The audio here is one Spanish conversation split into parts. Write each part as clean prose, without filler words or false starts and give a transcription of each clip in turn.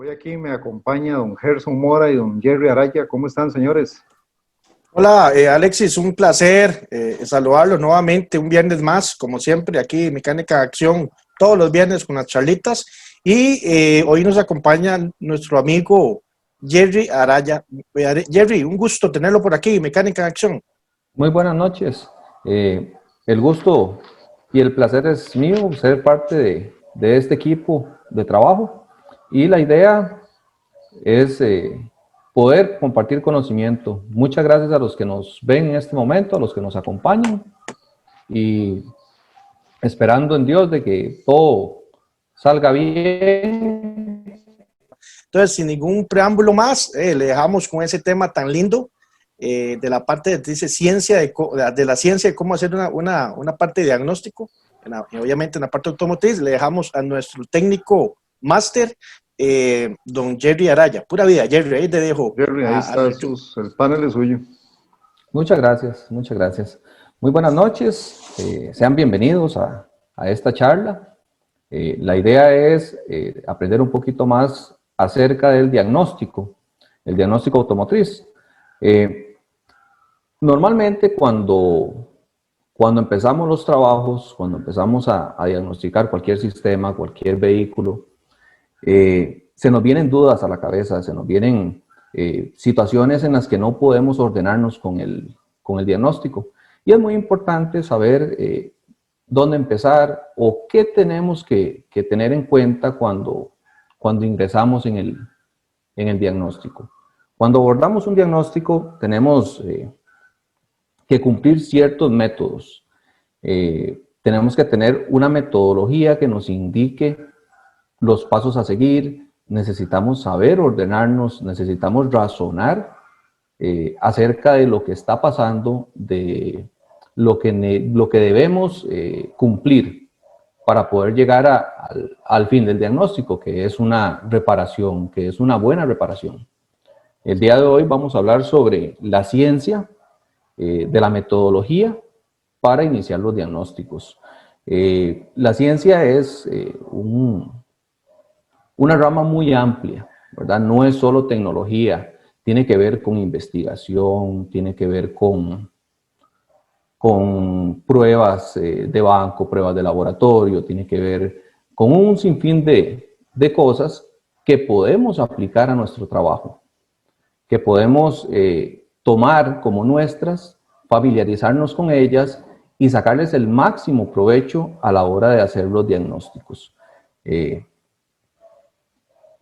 Hoy aquí me acompaña don Gerson Mora y don Jerry Araya. ¿Cómo están, señores? Hola, Alexis, un placer saludarlos nuevamente un viernes más, como siempre, aquí Mecánica de Acción, todos los viernes con las charlitas. Y hoy nos acompaña nuestro amigo Jerry Araya. Jerry, un gusto tenerlo por aquí, Mecánica de Acción. Muy buenas noches. El gusto y el placer es mío ser parte de este equipo de trabajo, y la idea es poder compartir conocimiento. Muchas gracias a los que nos ven en este momento, a los que nos acompañan, y esperando en Dios de que todo salga bien. Entonces, sin ningún preámbulo más, le dejamos con ese tema tan lindo de la parte, dice, ciencia, de la ciencia de cómo hacer una parte de diagnóstico. Obviamente en la parte automotriz le dejamos a nuestro técnico máster, don Jerry Araya. Pura vida, Jerry, ahí te dejo. Jerry, ahí está, el panel es suyo. Muchas gracias, muchas gracias. Muy buenas noches, sean bienvenidos a esta charla. La idea es aprender un poquito más acerca del diagnóstico, el diagnóstico automotriz. Normalmente cuando empezamos los trabajos, cuando empezamos a diagnosticar cualquier sistema, cualquier vehículo, se nos vienen dudas a la cabeza, se nos vienen situaciones en las que no podemos ordenarnos con el diagnóstico. Y es muy importante saber dónde empezar o qué tenemos que tener en cuenta cuando ingresamos en el diagnóstico. Cuando abordamos un diagnóstico tenemos que cumplir ciertos métodos. Tenemos que tener una metodología que nos indique los pasos a seguir. Necesitamos saber ordenarnos, necesitamos razonar acerca de lo que está pasando, de lo que debemos cumplir para poder llegar al fin del diagnóstico, que es una reparación, que es una buena reparación. El día de hoy vamos a hablar sobre la ciencia de la metodología para iniciar los diagnósticos. La ciencia es una rama muy amplia, ¿verdad? No es solo tecnología, tiene que ver con investigación, tiene que ver con pruebas de banco, pruebas de laboratorio, tiene que ver con un sinfín de cosas que podemos aplicar a nuestro trabajo, que podemos tomar como nuestras, familiarizarnos con ellas y sacarles el máximo provecho a la hora de hacer los diagnósticos.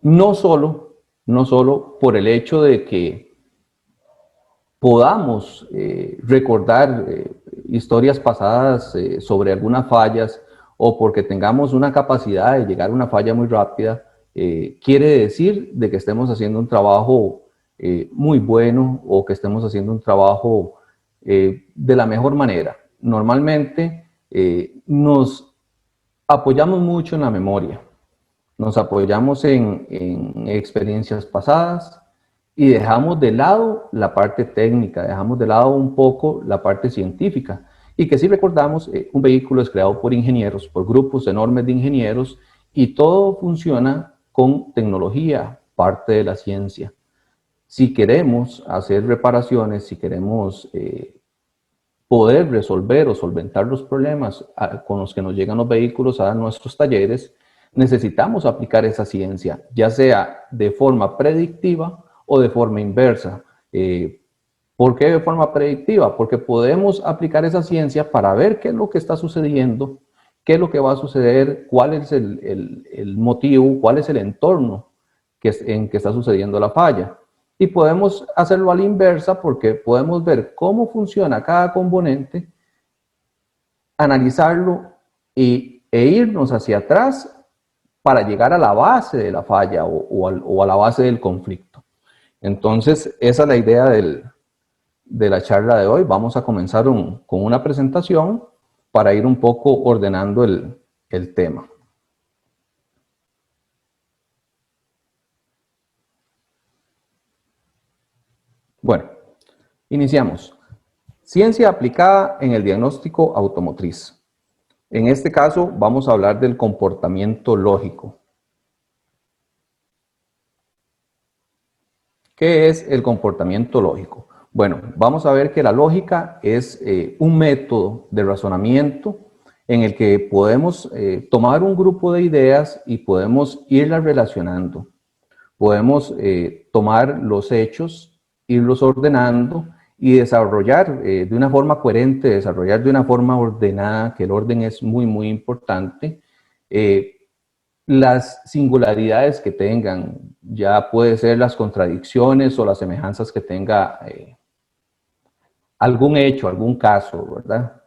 No solo por el hecho de que podamos recordar historias pasadas sobre algunas fallas, o porque tengamos una capacidad de llegar a una falla muy rápida, quiere decir de que estemos haciendo un trabajo muy bueno, o que estemos haciendo un trabajo de la mejor manera. Normalmente nos apoyamos mucho en la memoria, nos apoyamos en experiencias pasadas y dejamos de lado la parte técnica, dejamos de lado un poco la parte científica. Y que si recordamos, un vehículo es creado por ingenieros, por grupos enormes de ingenieros, y todo funciona con tecnología, parte de la ciencia. Si queremos hacer reparaciones, si queremos poder resolver o solventar los problemas con los que nos llegan los vehículos a nuestros talleres, necesitamos aplicar esa ciencia, ya sea de forma predictiva o de forma inversa. ¿Por qué de forma predictiva? Porque podemos aplicar esa ciencia para ver qué es lo que está sucediendo, qué es lo que va a suceder, cuál es el motivo, cuál es el entorno en que está sucediendo la falla. Y podemos hacerlo a la inversa porque podemos ver cómo funciona cada componente, analizarlo e irnos hacia atrás para llegar a la base de la falla o a la base del conflicto. Entonces, esa es la idea de la charla de hoy. Vamos a comenzar con una presentación para ir un poco ordenando el tema. Bueno, iniciamos. Ciencia aplicada en el diagnóstico automotriz. En este caso vamos a hablar del comportamiento lógico. ¿Qué es el comportamiento lógico? Bueno, vamos a ver que la lógica es un método de razonamiento en el que podemos tomar un grupo de ideas y podemos irlas relacionando. Podemos tomar los hechos, irlos ordenando y desarrollar de una forma coherente, desarrollar de una forma ordenada, que el orden es muy, muy importante. Las singularidades que tengan, ya puede ser las contradicciones o las semejanzas que tenga algún hecho, algún caso, ¿verdad?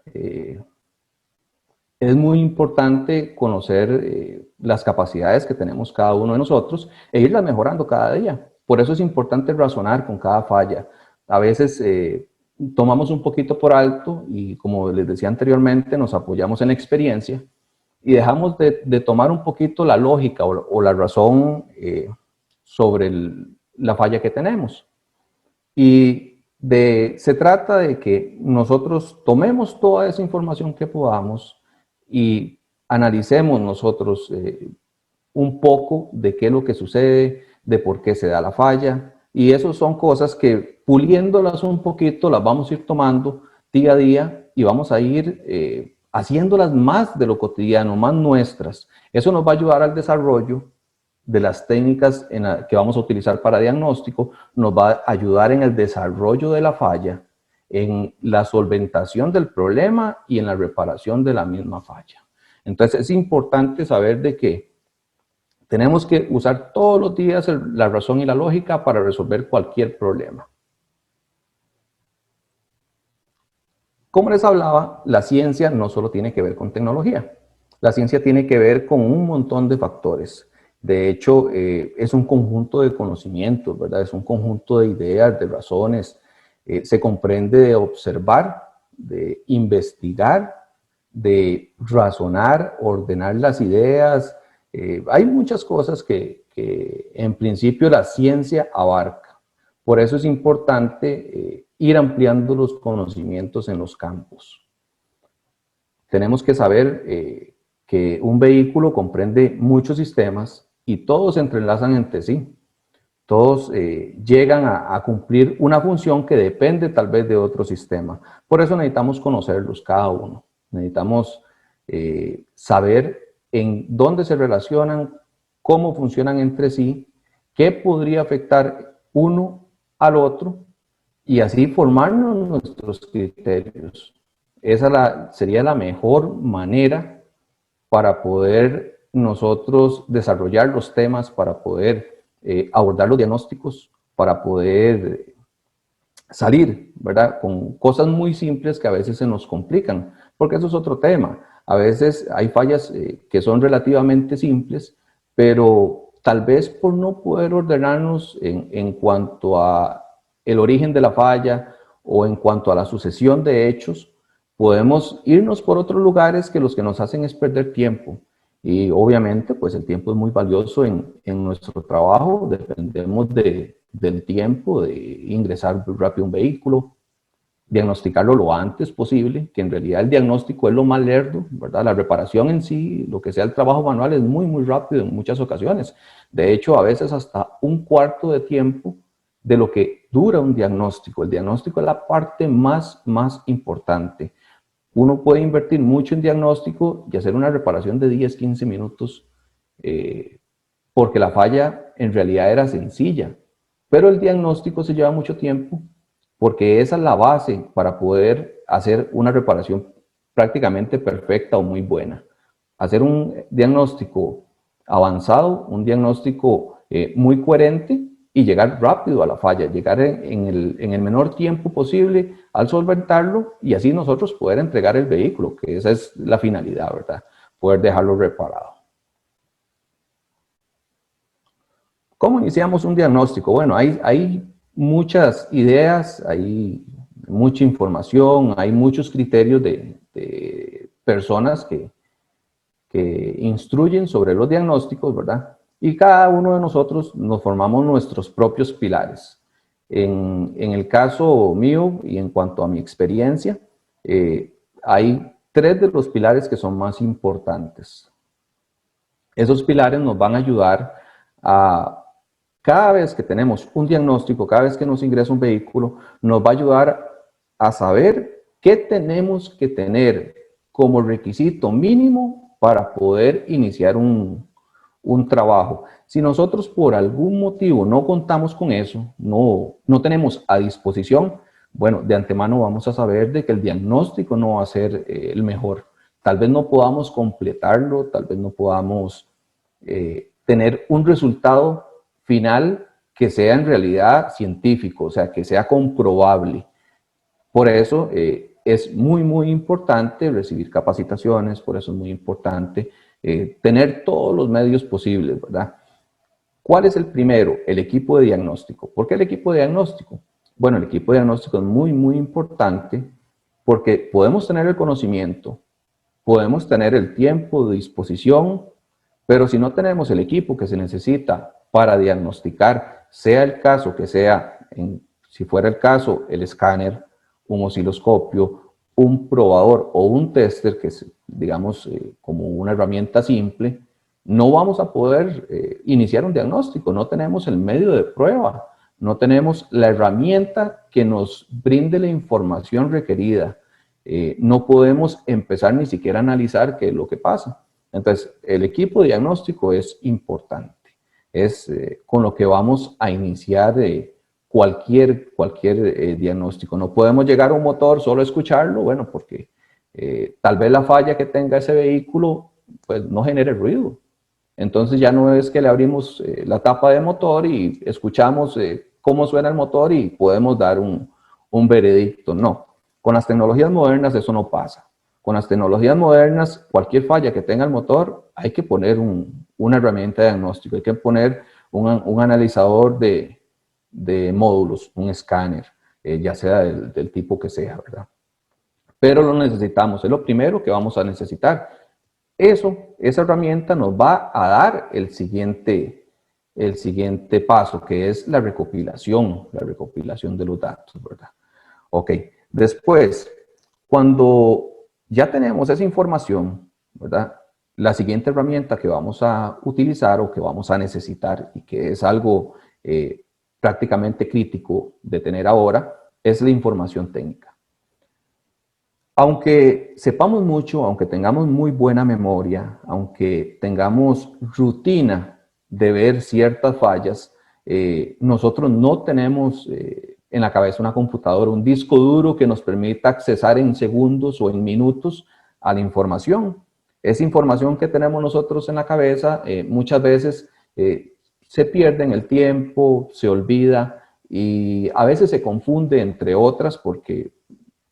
Es muy importante conocer las capacidades que tenemos cada uno de nosotros e irlas mejorando cada día. Por eso es importante razonar con cada falla. A veces tomamos un poquito por alto y, como les decía anteriormente, nos apoyamos en la experiencia y dejamos de tomar un poquito la lógica o la razón sobre la falla que tenemos. Y se trata de que nosotros tomemos toda esa información que podamos y analicemos nosotros un poco de qué es lo que sucede, de por qué se da la falla. Y eso son cosas que, puliéndolas un poquito, las vamos a ir tomando día a día y vamos a ir haciéndolas más de lo cotidiano, más nuestras. Eso nos va a ayudar al desarrollo de las técnicas que vamos a utilizar para diagnóstico, nos va a ayudar en el desarrollo de la falla, en la solventación del problema y en la reparación de la misma falla. Entonces es importante saber de que tenemos que usar todos los días la razón y la lógica para resolver cualquier problema. Como les hablaba, la ciencia no solo tiene que ver con tecnología. La ciencia tiene que ver con un montón de factores. De hecho, es un conjunto de conocimientos, ¿verdad? Es un conjunto de ideas, de razones. Se comprende de observar, de investigar, de razonar, ordenar las ideas. Hay muchas cosas que en principio la ciencia abarca. Por eso es importante ir ampliando los conocimientos en los campos. Tenemos que saber que un vehículo comprende muchos sistemas y todos se entrelazan entre sí. Todos llegan a cumplir una función que depende tal vez de otro sistema. Por eso necesitamos conocerlos cada uno. Necesitamos saber en dónde se relacionan, cómo funcionan entre sí, qué podría afectar uno al otro y así formarnos nuestros criterios. Esa sería la mejor manera para poder nosotros desarrollar los temas, para poder abordar los diagnósticos, para poder salir, ¿verdad? Con cosas muy simples que a veces se nos complican, porque eso es otro tema. A veces hay fallas que son relativamente simples, pero tal vez por no poder ordenarnos en cuanto a el origen de la falla o en cuanto a la sucesión de hechos, podemos irnos por otros lugares que los que nos hacen es perder tiempo. Y obviamente, pues el tiempo es muy valioso en nuestro trabajo. Dependemos del tiempo, de ingresar rápido un vehículo, diagnosticarlo lo antes posible, que en realidad el diagnóstico es lo más lerdo, ¿verdad? La reparación en sí, lo que sea el trabajo manual, es muy, muy rápido en muchas ocasiones. De hecho, a veces hasta un cuarto de tiempo de lo que dura un diagnóstico. El diagnóstico es la parte más importante. Uno puede invertir mucho en diagnóstico y hacer una reparación de 10, 15 minutos porque la falla en realidad era sencilla. Pero el diagnóstico se lleva mucho tiempo porque esa es la base para poder hacer una reparación prácticamente perfecta o muy buena. Hacer un diagnóstico avanzado, un diagnóstico muy coherente y llegar rápido a la falla, llegar en el menor tiempo posible al solventarlo y así nosotros poder entregar el vehículo, que esa es la finalidad, ¿verdad? Poder dejarlo reparado. ¿Cómo iniciamos un diagnóstico? Bueno, hay muchas ideas, hay mucha información, hay muchos criterios de personas que instruyen sobre los diagnósticos, ¿verdad? Y cada uno de nosotros nos formamos nuestros propios pilares. En el caso mío y en cuanto a mi experiencia, hay 3 de los pilares que son más importantes. Esos pilares nos van a ayudar a Cada vez que tenemos un diagnóstico, cada vez que nos ingresa un vehículo, nos va a ayudar a saber qué tenemos que tener como requisito mínimo para poder iniciar un trabajo. Si nosotros por algún motivo no contamos con eso, no tenemos a disposición, bueno, de antemano vamos a saber de que el diagnóstico no va a ser el mejor. Tal vez no podamos completarlo, tal vez no podamos tener un resultado final que sea en realidad científico, o sea, que sea comprobable. Por eso es muy importante recibir capacitaciones, por eso es muy importante tener todos los medios posibles, ¿verdad? ¿Cuál es el primero? El equipo de diagnóstico. ¿Por qué el equipo de diagnóstico? Bueno, el equipo de diagnóstico es muy importante porque podemos tener el conocimiento, podemos tener el tiempo de disposición, pero si no tenemos el equipo que se necesita para diagnosticar, sea el caso que sea, si fuera el caso, el escáner, un osciloscopio, un probador o un tester, que es, digamos, como una herramienta simple, no vamos a poder iniciar un diagnóstico, no tenemos el medio de prueba, no tenemos la herramienta que nos brinde la información requerida, no podemos empezar ni siquiera a analizar qué es lo que pasa. Entonces, el equipo de diagnóstico es importante, es con lo que vamos a iniciar cualquier diagnóstico. No podemos llegar a un motor solo a escucharlo, bueno, porque tal vez la falla que tenga ese vehículo pues no genere ruido. Entonces ya no es que le abrimos la tapa de motor y escuchamos cómo suena el motor y podemos dar un veredicto. No, con las tecnologías modernas eso no pasa. Con las tecnologías modernas, cualquier falla que tenga el motor, hay que poner una herramienta de diagnóstico, hay que poner un analizador de módulos, un escáner, ya sea del tipo que sea, ¿verdad? Pero lo necesitamos, es lo primero que vamos a necesitar. Esa herramienta nos va a dar el siguiente paso, que es la recopilación de los datos, ¿verdad? Ok, después, cuando ya tenemos esa información, ¿verdad? La siguiente herramienta que vamos a utilizar o que vamos a necesitar y que es algo prácticamente crítico de tener ahora es la información técnica. Aunque sepamos mucho, aunque tengamos muy buena memoria, aunque tengamos rutina de ver ciertas fallas, nosotros no tenemos en la cabeza una computadora, un disco duro que nos permita accesar en segundos o en minutos a la información. Esa información que tenemos nosotros en la cabeza muchas veces se pierde en el tiempo, se olvida y a veces se confunde entre otras porque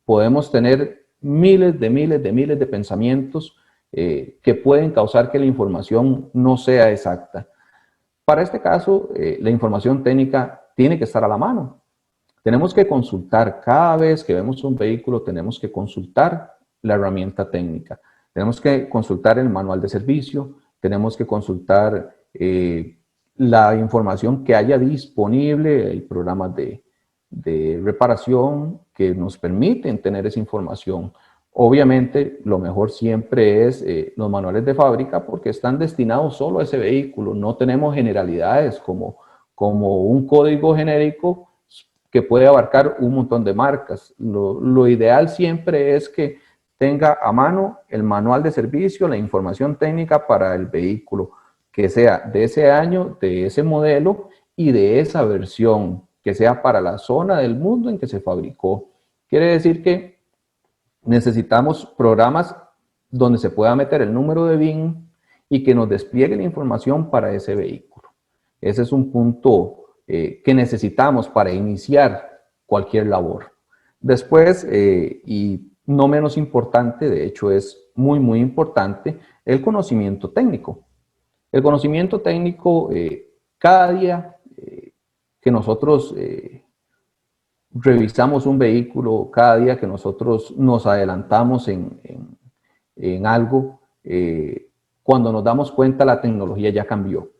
podemos tener miles de pensamientos que pueden causar que la información no sea exacta. Para este caso, la información técnica tiene que estar a la mano. Tenemos que consultar, cada vez que vemos un vehículo, tenemos que consultar la herramienta técnica. Tenemos que consultar el manual de servicio, tenemos que consultar la información que haya disponible, el programa de reparación que nos permiten tener esa información. Obviamente, lo mejor siempre es los manuales de fábrica porque están destinados solo a ese vehículo. No tenemos generalidades como un código genérico que puede abarcar un montón de marcas. Lo ideal siempre es que tenga a mano el manual de servicio, la información técnica para el vehículo, que sea de ese año, de ese modelo y de esa versión, que sea para la zona del mundo en que se fabricó. Quiere decir que necesitamos programas donde se pueda meter el número de VIN y que nos despliegue la información para ese vehículo. Ese es un punto que necesitamos para iniciar cualquier labor. Después, y no menos importante, de hecho es muy importante, el conocimiento técnico. El conocimiento técnico, cada día que nosotros revisamos un vehículo, cada día que nosotros nos adelantamos en algo, cuando nos damos cuenta la tecnología ya cambió.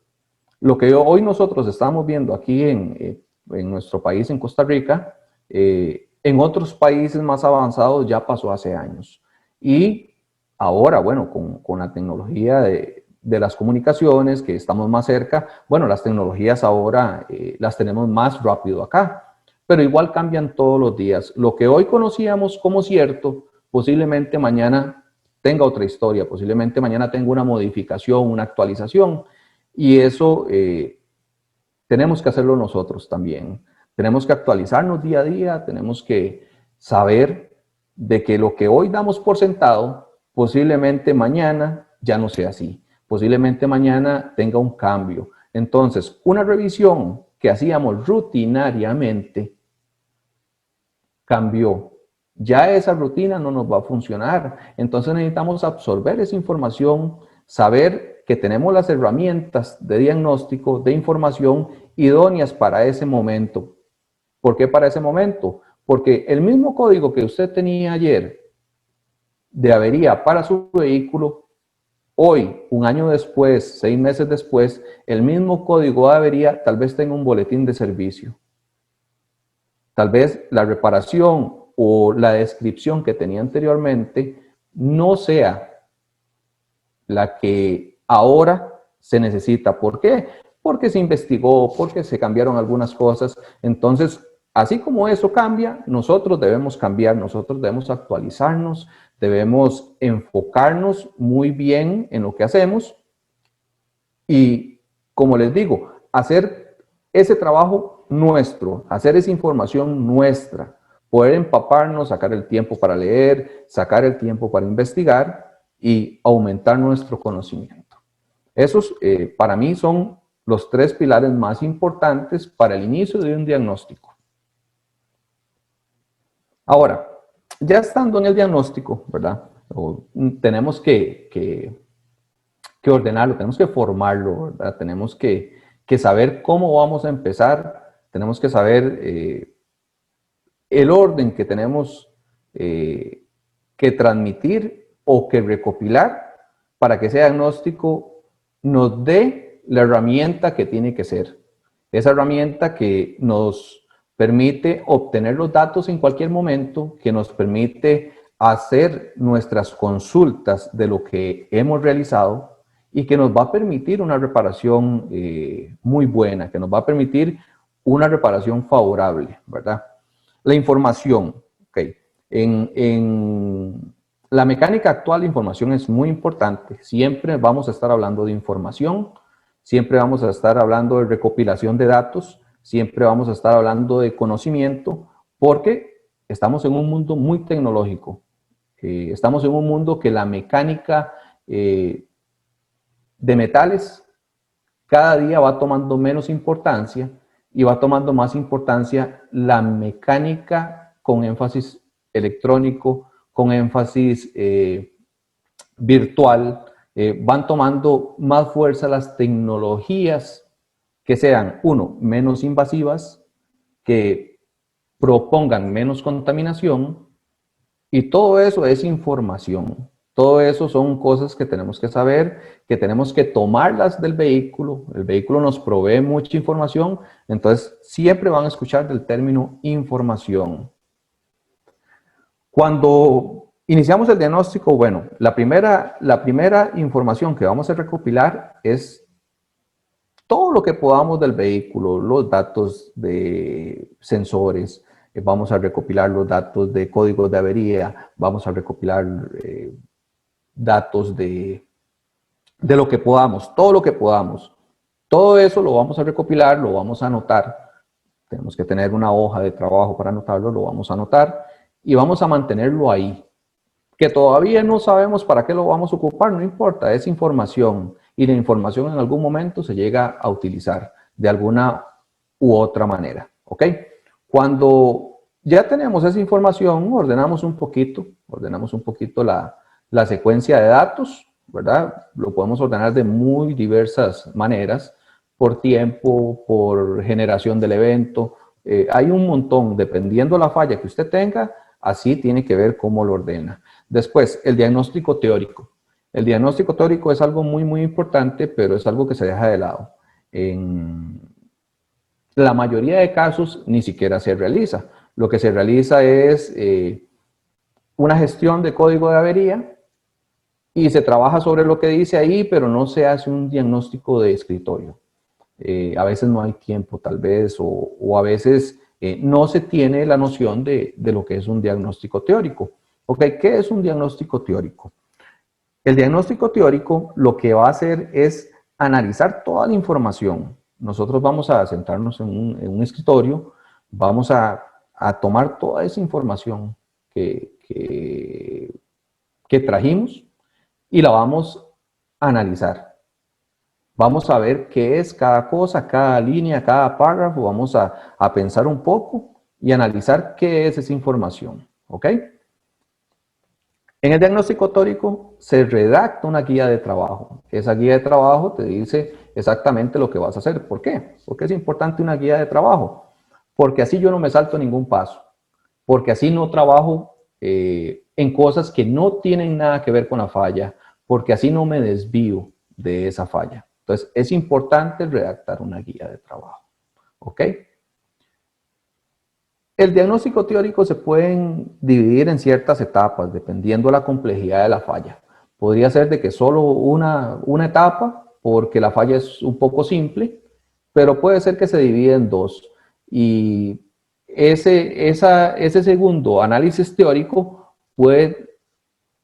Lo que hoy nosotros estamos viendo aquí en nuestro país, en Costa Rica, en otros países más avanzados ya pasó hace años. Y ahora, bueno, con la tecnología de las comunicaciones, que estamos más cerca. Bueno, las tecnologías ahora las tenemos más rápido acá, pero igual cambian todos los días. Lo que hoy conocíamos como cierto, posiblemente mañana tenga otra historia, posiblemente mañana tenga una modificación, una actualización, y eso tenemos que hacerlo nosotros también. Tenemos que actualizarnos día a día, tenemos que saber de que lo que hoy damos por sentado, posiblemente mañana ya no sea así. Posiblemente mañana tenga un cambio. Entonces, una revisión que hacíamos rutinariamente cambió. Ya esa rutina no nos va a funcionar. Entonces necesitamos absorber esa información, saber que tenemos las herramientas de diagnóstico, de información idóneas para ese momento. ¿Por qué para ese momento? Porque el mismo código que usted tenía ayer de avería para su vehículo, hoy, un año después, 6 meses después, el mismo código de avería tal vez tenga un boletín de servicio. Tal vez la reparación o la descripción que tenía anteriormente no sea la que ahora se necesita. ¿Por qué? Porque se investigó, porque se cambiaron algunas cosas. Entonces, así como eso cambia, nosotros debemos cambiar, nosotros debemos actualizarnos, debemos enfocarnos muy bien en lo que hacemos y, como les digo, hacer ese trabajo nuestro, hacer esa información nuestra, poder empaparnos, sacar el tiempo para leer, sacar el tiempo para investigar y aumentar nuestro conocimiento. Esos para mí son los 3 pilares más importantes para el inicio de un diagnóstico. Ahora, ya estando en el diagnóstico, ¿verdad? Tenemos que ordenarlo, tenemos que formarlo, ¿verdad? Tenemos que saber cómo vamos a empezar, tenemos que saber el orden que tenemos que transmitir o que recopilar para que ese diagnóstico nos dé la herramienta que tiene que ser. Esa herramienta que nos permite obtener los datos en cualquier momento, que nos permite hacer nuestras consultas de lo que hemos realizado y que nos va a permitir una reparación muy buena, que nos va a permitir una reparación favorable, ¿verdad? La información, ok. En la mecánica actual, la información es muy importante. Siempre vamos a estar hablando de información, siempre vamos a estar hablando de recopilación de datos, siempre vamos a estar hablando de conocimiento, porque estamos en un mundo muy tecnológico. Estamos en un mundo que la mecánica de metales cada día va tomando menos importancia y va tomando más importancia la mecánica con énfasis electrónico, con énfasis virtual. Van tomando más fuerza las tecnologías que sean, uno, menos invasivas, que propongan menos contaminación, y todo eso es información. Todo eso son cosas que tenemos que saber, que tenemos que tomarlas del vehículo. El vehículo nos provee mucha información, entonces siempre van a escuchar del término información. Cuando iniciamos el diagnóstico, bueno, la primera información que vamos a recopilar es todo lo que podamos del vehículo, los datos de sensores, vamos a recopilar los datos de códigos de avería, vamos a recopilar datos de lo que podamos, todo lo que podamos. Todo eso lo vamos a recopilar, lo vamos a anotar. Tenemos que tener una hoja de trabajo para anotarlo, lo vamos a anotar y vamos a mantenerlo ahí. Que todavía no sabemos para qué lo vamos a ocupar, no importa, es información y la información en algún momento se llega a utilizar de alguna u otra manera, ¿ok? Cuando ya tenemos esa información, ordenamos un poquito la secuencia de datos, ¿verdad? Lo podemos ordenar de muy diversas maneras, por tiempo, por generación del evento. Hay un montón, dependiendo la falla que usted tenga, así tiene que ver cómo lo ordena. Después, el diagnóstico teórico. El diagnóstico teórico es algo muy, muy importante, pero es algo que se deja de lado. En la mayoría de casos ni siquiera se realiza. Lo que se realiza es una gestión de código de avería y se trabaja sobre lo que dice ahí, pero no se hace un diagnóstico de escritorio. A veces no hay tiempo, tal vez, o a veces no se tiene la noción de lo que es un diagnóstico teórico. Ok, ¿qué es un diagnóstico teórico? El diagnóstico teórico lo que va a hacer es analizar toda la información. Nosotros vamos a sentarnos en un escritorio, vamos a tomar toda esa información que trajimos y la vamos a analizar. Vamos a ver qué es cada cosa, cada línea, cada párrafo. Vamos a pensar un poco y analizar qué es esa información. ¿Ok? En el diagnóstico teórico se redacta una guía de trabajo. Esa guía de trabajo te dice exactamente lo que vas a hacer. ¿Por qué? Porque es importante una guía de trabajo. Porque así yo no me salto ningún paso. Porque así no trabajo en cosas que no tienen nada que ver con la falla. Porque así no me desvío de esa falla. Entonces, es importante redactar una guía de trabajo. ¿Ok? El diagnóstico teórico se pueden dividir en ciertas etapas, dependiendo de la complejidad de la falla. Podría ser de que solo una etapa, porque la falla es un poco simple, pero puede ser que se divida en dos. Y ese segundo análisis teórico puede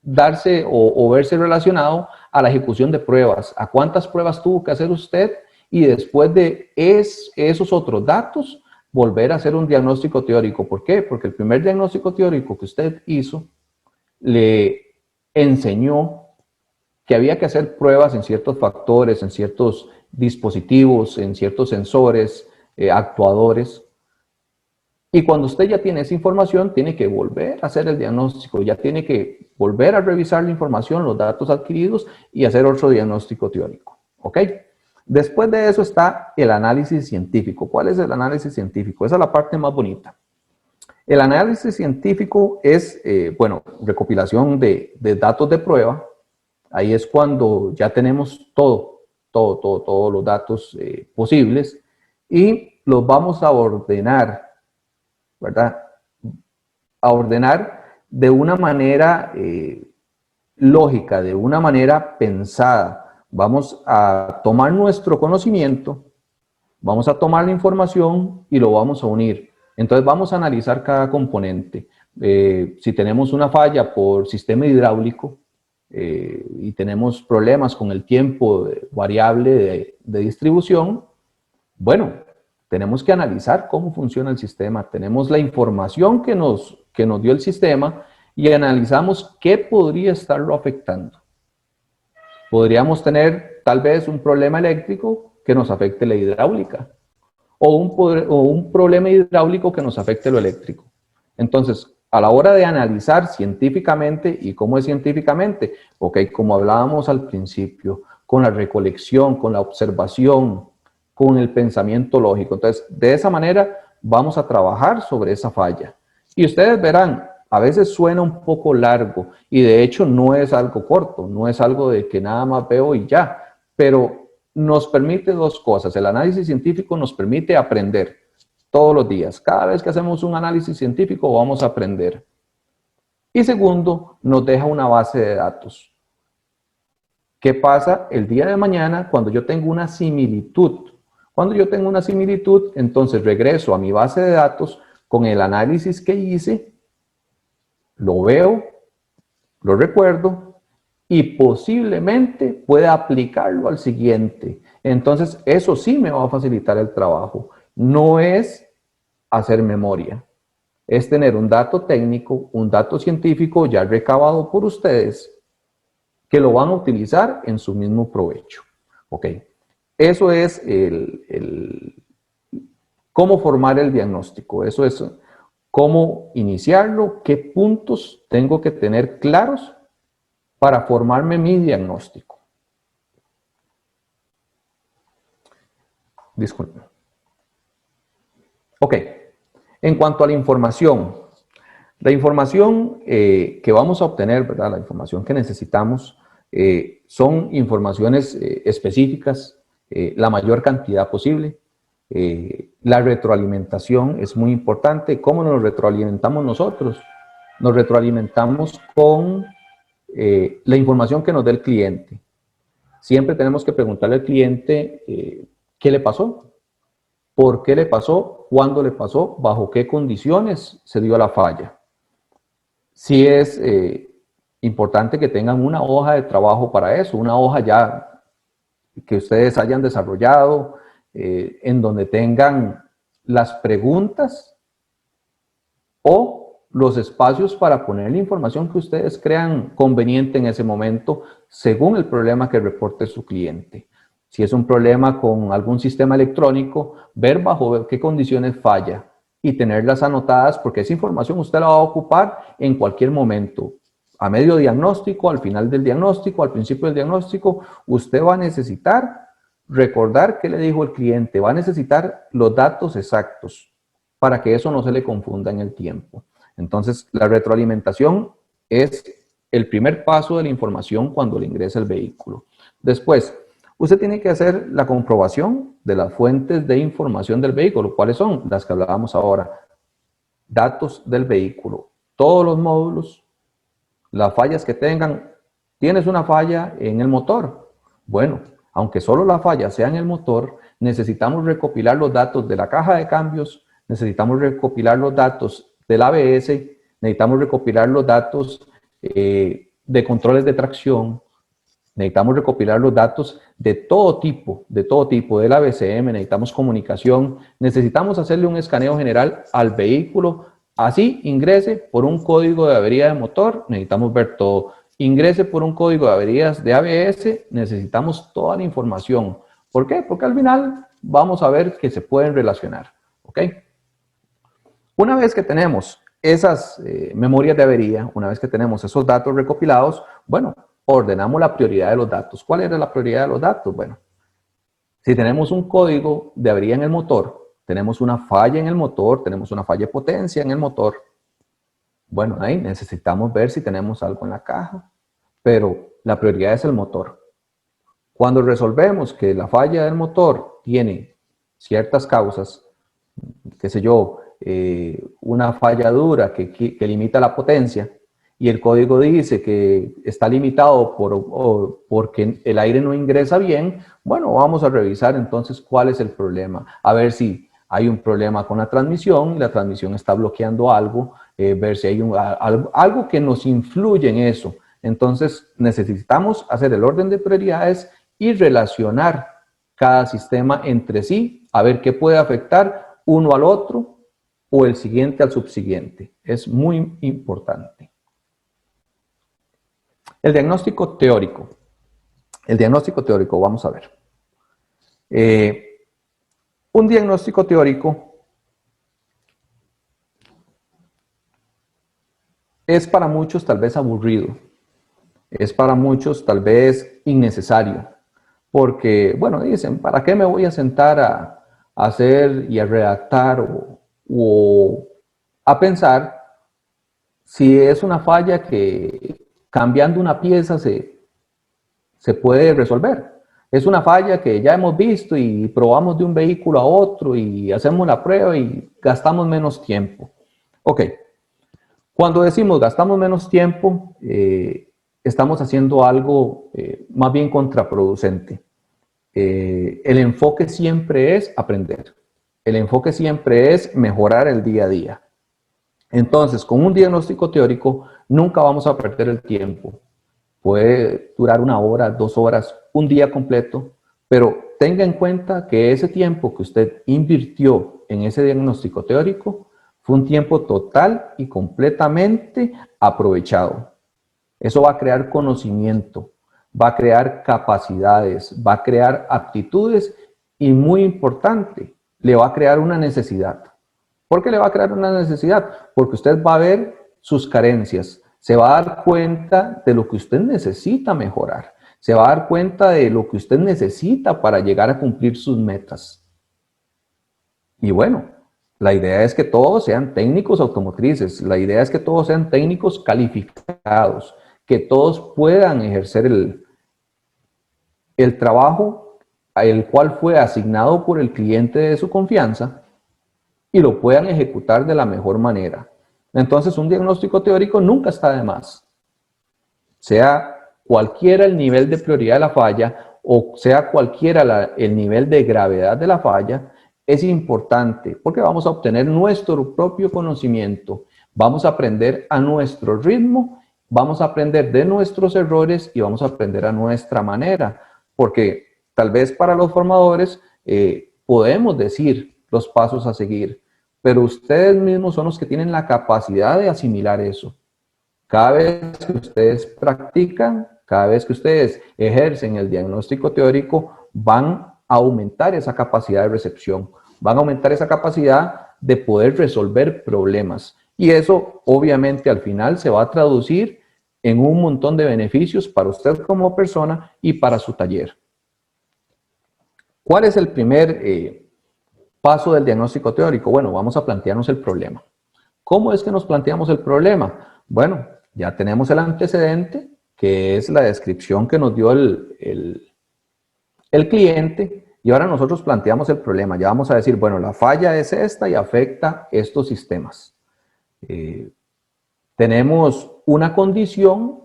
darse o verse relacionado a la ejecución de pruebas, a cuántas pruebas tuvo que hacer usted y después de esos otros datos, volver a hacer un diagnóstico teórico. ¿Por qué? Porque el primer diagnóstico teórico que usted hizo le enseñó que había que hacer pruebas en ciertos factores, en ciertos dispositivos, en ciertos sensores, actuadores. Y cuando usted ya tiene esa información, tiene que volver a hacer el diagnóstico, ya tiene que volver a revisar la información, los datos adquiridos y hacer otro diagnóstico teórico. ¿Ok? Después de eso está el análisis científico. ¿Cuál es el análisis científico? Esa es la parte más bonita. El análisis científico es, bueno, recopilación de datos de prueba. Ahí es cuando ya tenemos todos los datos posibles y los vamos a ordenar, ¿verdad? A ordenar de una manera lógica, de una manera pensada. Vamos a tomar nuestro conocimiento, vamos a tomar la información y lo vamos a unir. Entonces vamos a analizar cada componente. Si tenemos una falla por sistema hidráulico y tenemos problemas con el tiempo variable de distribución, bueno, tenemos que analizar cómo funciona el sistema. Tenemos la información que nos dio el sistema y analizamos qué podría estarlo afectando. Podríamos tener tal vez un problema eléctrico que nos afecte la hidráulica o un problema hidráulico que nos afecte lo eléctrico. Entonces, a la hora de analizar científicamente, ¿y cómo es científicamente? Ok, como hablábamos al principio, con la recolección, con la observación, con el pensamiento lógico. Entonces, de esa manera vamos a trabajar sobre esa falla. Y ustedes verán, a veces suena un poco largo y de hecho no es algo corto, no es algo de que nada más veo y ya, pero nos permite dos cosas. El análisis científico nos permite aprender todos los días. Cada vez que hacemos un análisis científico vamos a aprender. Y segundo, nos deja una base de datos. ¿Qué pasa el día de mañana cuando yo tengo una similitud? Cuando yo tengo una similitud, entonces regreso a mi base de datos con el análisis que hice, lo veo, lo recuerdo y posiblemente pueda aplicarlo al siguiente. Entonces, eso sí me va a facilitar el trabajo. No es hacer memoria, es tener un dato técnico, un dato científico ya recabado por ustedes que lo van a utilizar en su mismo provecho. ¿Ok? Eso es cómo formar el diagnóstico. Eso es cómo iniciarlo, qué puntos tengo que tener claros para formarme mi diagnóstico. Disculpen. Ok, en cuanto a la información que vamos a obtener, ¿verdad? La información que necesitamos son informaciones específicas, la mayor cantidad posible. La retroalimentación es muy importante. ¿Cómo nos retroalimentamos nosotros? Nos retroalimentamos con la información que nos dé el cliente. Siempre tenemos que preguntarle al cliente qué le pasó, por qué le pasó, cuándo le pasó, bajo qué condiciones se dio la falla. Sí es importante que tengan una hoja de trabajo para eso, una hoja ya que ustedes hayan desarrollado, en donde tengan las preguntas o los espacios para poner la información que ustedes crean conveniente en ese momento, según el problema que reporte su cliente. Si es un problema con algún sistema electrónico, ver bajo qué condiciones falla y tenerlas anotadas, porque esa información usted la va a ocupar en cualquier momento. A medio diagnóstico, al final del diagnóstico, al principio del diagnóstico, usted va a necesitar recordar qué le dijo el cliente, va a necesitar los datos exactos para que eso no se le confunda en el tiempo. Entonces, la retroalimentación es el primer paso de la información cuando le ingresa el vehículo. Después, usted tiene que hacer la comprobación de las fuentes de información del vehículo. ¿Cuáles son? Las que hablábamos ahora. Datos del vehículo, todos los módulos, las fallas que tengan. ¿Tienes una falla en el motor? Bueno, aunque solo la falla sea en el motor, necesitamos recopilar los datos de la caja de cambios, necesitamos recopilar los datos del ABS, necesitamos recopilar los datos de controles de tracción, necesitamos recopilar los datos de todo tipo, del ABCM, necesitamos comunicación, necesitamos hacerle un escaneo general al vehículo, así ingrese por un código de avería de motor, necesitamos ver todo. Ingrese por un código de averías de ABS, necesitamos toda la información. ¿Por qué? Porque al final vamos a ver que se pueden relacionar. ¿Ok? Una vez que tenemos esas memorias de avería, una vez que tenemos esos datos recopilados, bueno, ordenamos la prioridad de los datos. ¿Cuál era la prioridad de los datos? Bueno, si tenemos un código de avería en el motor, tenemos una falla en el motor, tenemos una falla de potencia en el motor, bueno, ahí necesitamos ver si tenemos algo en la caja, pero la prioridad es el motor. Cuando resolvemos que la falla del motor tiene ciertas causas, qué sé yo, una falla dura que limita la potencia y el código dice que está limitado porque el aire no ingresa bien, bueno, vamos a revisar entonces cuál es el problema, a ver si hay un problema con la transmisión y la transmisión está bloqueando algo, ver si hay algo que nos influye en eso. Entonces necesitamos hacer el orden de prioridades y relacionar cada sistema entre sí, a ver qué puede afectar uno al otro o el siguiente al subsiguiente. Es muy importante. El diagnóstico teórico. El diagnóstico teórico, vamos a ver. Un diagnóstico teórico es para muchos tal vez aburrido, es para muchos tal vez innecesario, porque, bueno, dicen, ¿para qué me voy a sentar a hacer y a redactar o a pensar si es una falla que cambiando una pieza se puede resolver? Es una falla que ya hemos visto y probamos de un vehículo a otro y hacemos la prueba y gastamos menos tiempo. Ok, cuando decimos gastamos menos tiempo, estamos haciendo algo más bien contraproducente. El enfoque siempre es aprender. El enfoque siempre es mejorar el día a día. Entonces, con un diagnóstico teórico nunca vamos a perder el tiempo. Puede durar 1 hora, 2 horas, un día completo, pero tenga en cuenta que ese tiempo que usted invirtió en ese diagnóstico teórico fue un tiempo total y completamente aprovechado. Eso va a crear conocimiento, va a crear capacidades, va a crear aptitudes y, muy importante, le va a crear una necesidad. ¿Por qué le va a crear una necesidad? Porque usted va a ver sus carencias, se va a dar cuenta de lo que usted necesita mejorar, se va a dar cuenta de lo que usted necesita para llegar a cumplir sus metas. Y bueno, la idea es que todos sean técnicos automotrices, la idea es que todos sean técnicos calificados, que todos puedan ejercer el trabajo el cual fue asignado por el cliente de su confianza y lo puedan ejecutar de la mejor manera. Entonces, un diagnóstico teórico nunca está de más. sea cualquiera el nivel de prioridad de la falla o sea cualquiera el nivel de gravedad de la falla, es importante porque vamos a obtener nuestro propio conocimiento, vamos a aprender a nuestro ritmo, vamos a aprender de nuestros errores y vamos a aprender a nuestra manera, porque tal vez para los formadores podemos decir los pasos a seguir, pero ustedes mismos son los que tienen la capacidad de asimilar eso. Cada vez que ustedes practican, cada vez que ustedes ejercen el diagnóstico teórico, van a aumentar esa capacidad de recepción, van a aumentar esa capacidad de poder resolver problemas. Y eso, obviamente, al final se va a traducir en un montón de beneficios para usted como persona y para su taller. ¿Cuál es el primer paso del diagnóstico teórico? Bueno, vamos a plantearnos el problema. ¿Cómo es que nos planteamos el problema? Bueno, ya tenemos el antecedente, que es la descripción que nos dio el cliente, y ahora nosotros planteamos el problema. Ya vamos a decir, bueno, la falla es esta y afecta estos sistemas. Tenemos una condición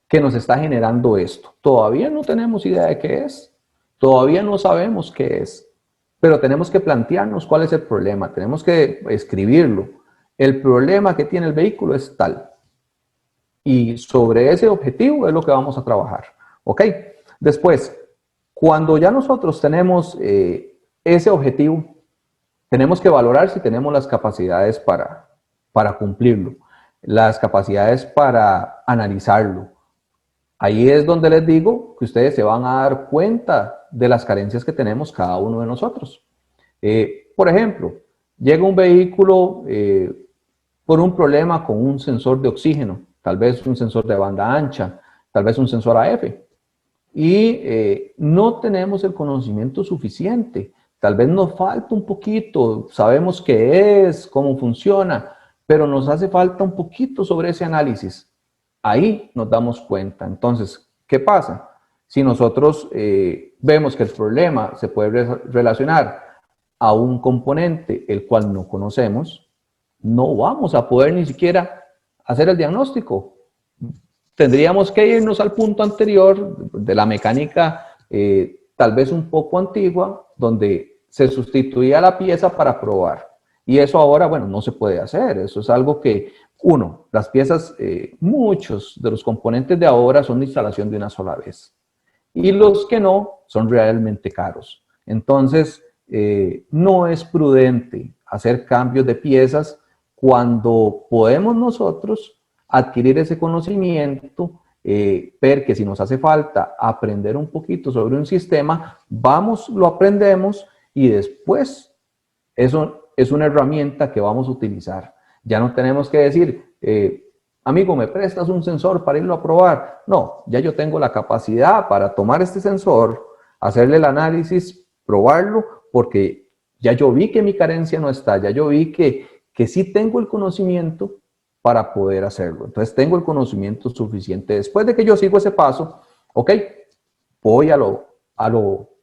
que nos está generando esto. Todavía no tenemos idea de qué es, todavía no sabemos qué es, pero tenemos que plantearnos cuál es el problema, tenemos que escribirlo. El problema que tiene el vehículo es tal. Y sobre ese objetivo es lo que vamos a trabajar. ¿Ok? Después, cuando ya nosotros tenemos ese objetivo, tenemos que valorar si tenemos las capacidades para cumplirlo, las capacidades para analizarlo. Ahí es donde les digo que ustedes se van a dar cuenta de las carencias que tenemos cada uno de nosotros. Por ejemplo, llega un vehículo por un problema con un sensor de oxígeno, tal vez un sensor de banda ancha, tal vez un sensor AF, y no tenemos el conocimiento suficiente. Tal vez nos falta un poquito, sabemos qué es, cómo funciona, pero nos hace falta un poquito sobre ese análisis. Ahí nos damos cuenta. Entonces, ¿qué pasa? Si nosotros vemos que el problema se puede relacionar a un componente el cual no conocemos, no vamos a poder ni siquiera hacer el diagnóstico. Tendríamos que irnos al punto anterior de la mecánica, tal vez un poco antigua, donde se sustituía la pieza para probar. Y eso ahora, bueno, no se puede hacer. Eso es algo que, las piezas, muchos de los componentes de ahora son de instalación de una sola vez. Y los que no, son realmente caros. Entonces, no es prudente hacer cambios de piezas cuando podemos nosotros adquirir ese conocimiento, ver que si nos hace falta aprender un poquito sobre un sistema, vamos, lo aprendemos y después eso es una herramienta que vamos a utilizar. Ya no tenemos que decir, amigo, ¿me prestas un sensor para irlo a probar? No, ya yo tengo la capacidad para tomar este sensor, hacerle el análisis, probarlo, porque ya yo vi que mi carencia no está, ya yo vi que sí tengo el conocimiento para poder hacerlo. Entonces tengo el conocimiento suficiente. Después de que yo sigo ese paso, ok, voy a lo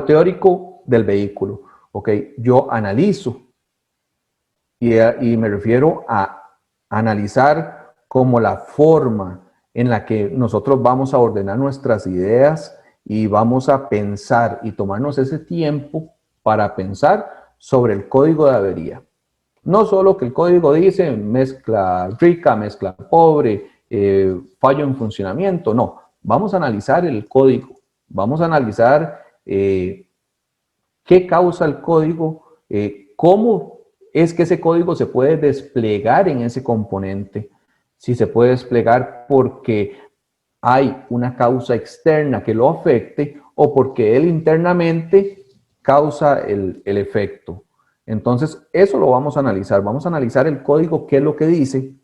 teórico del vehículo. Ok, yo analizo y me refiero a analizar como la forma en la que nosotros vamos a ordenar nuestras ideas y vamos a pensar y tomarnos ese tiempo para pensar sobre el código de avería. No solo que el código dice mezcla rica, mezcla pobre, fallo en funcionamiento, no. Vamos a analizar el código, vamos a analizar qué causa el código, cómo es que ese código se puede desplegar en ese componente, si se puede desplegar porque hay una causa externa que lo afecte o porque él internamente causa el efecto. Entonces, eso lo vamos a analizar el código, qué es lo que dice,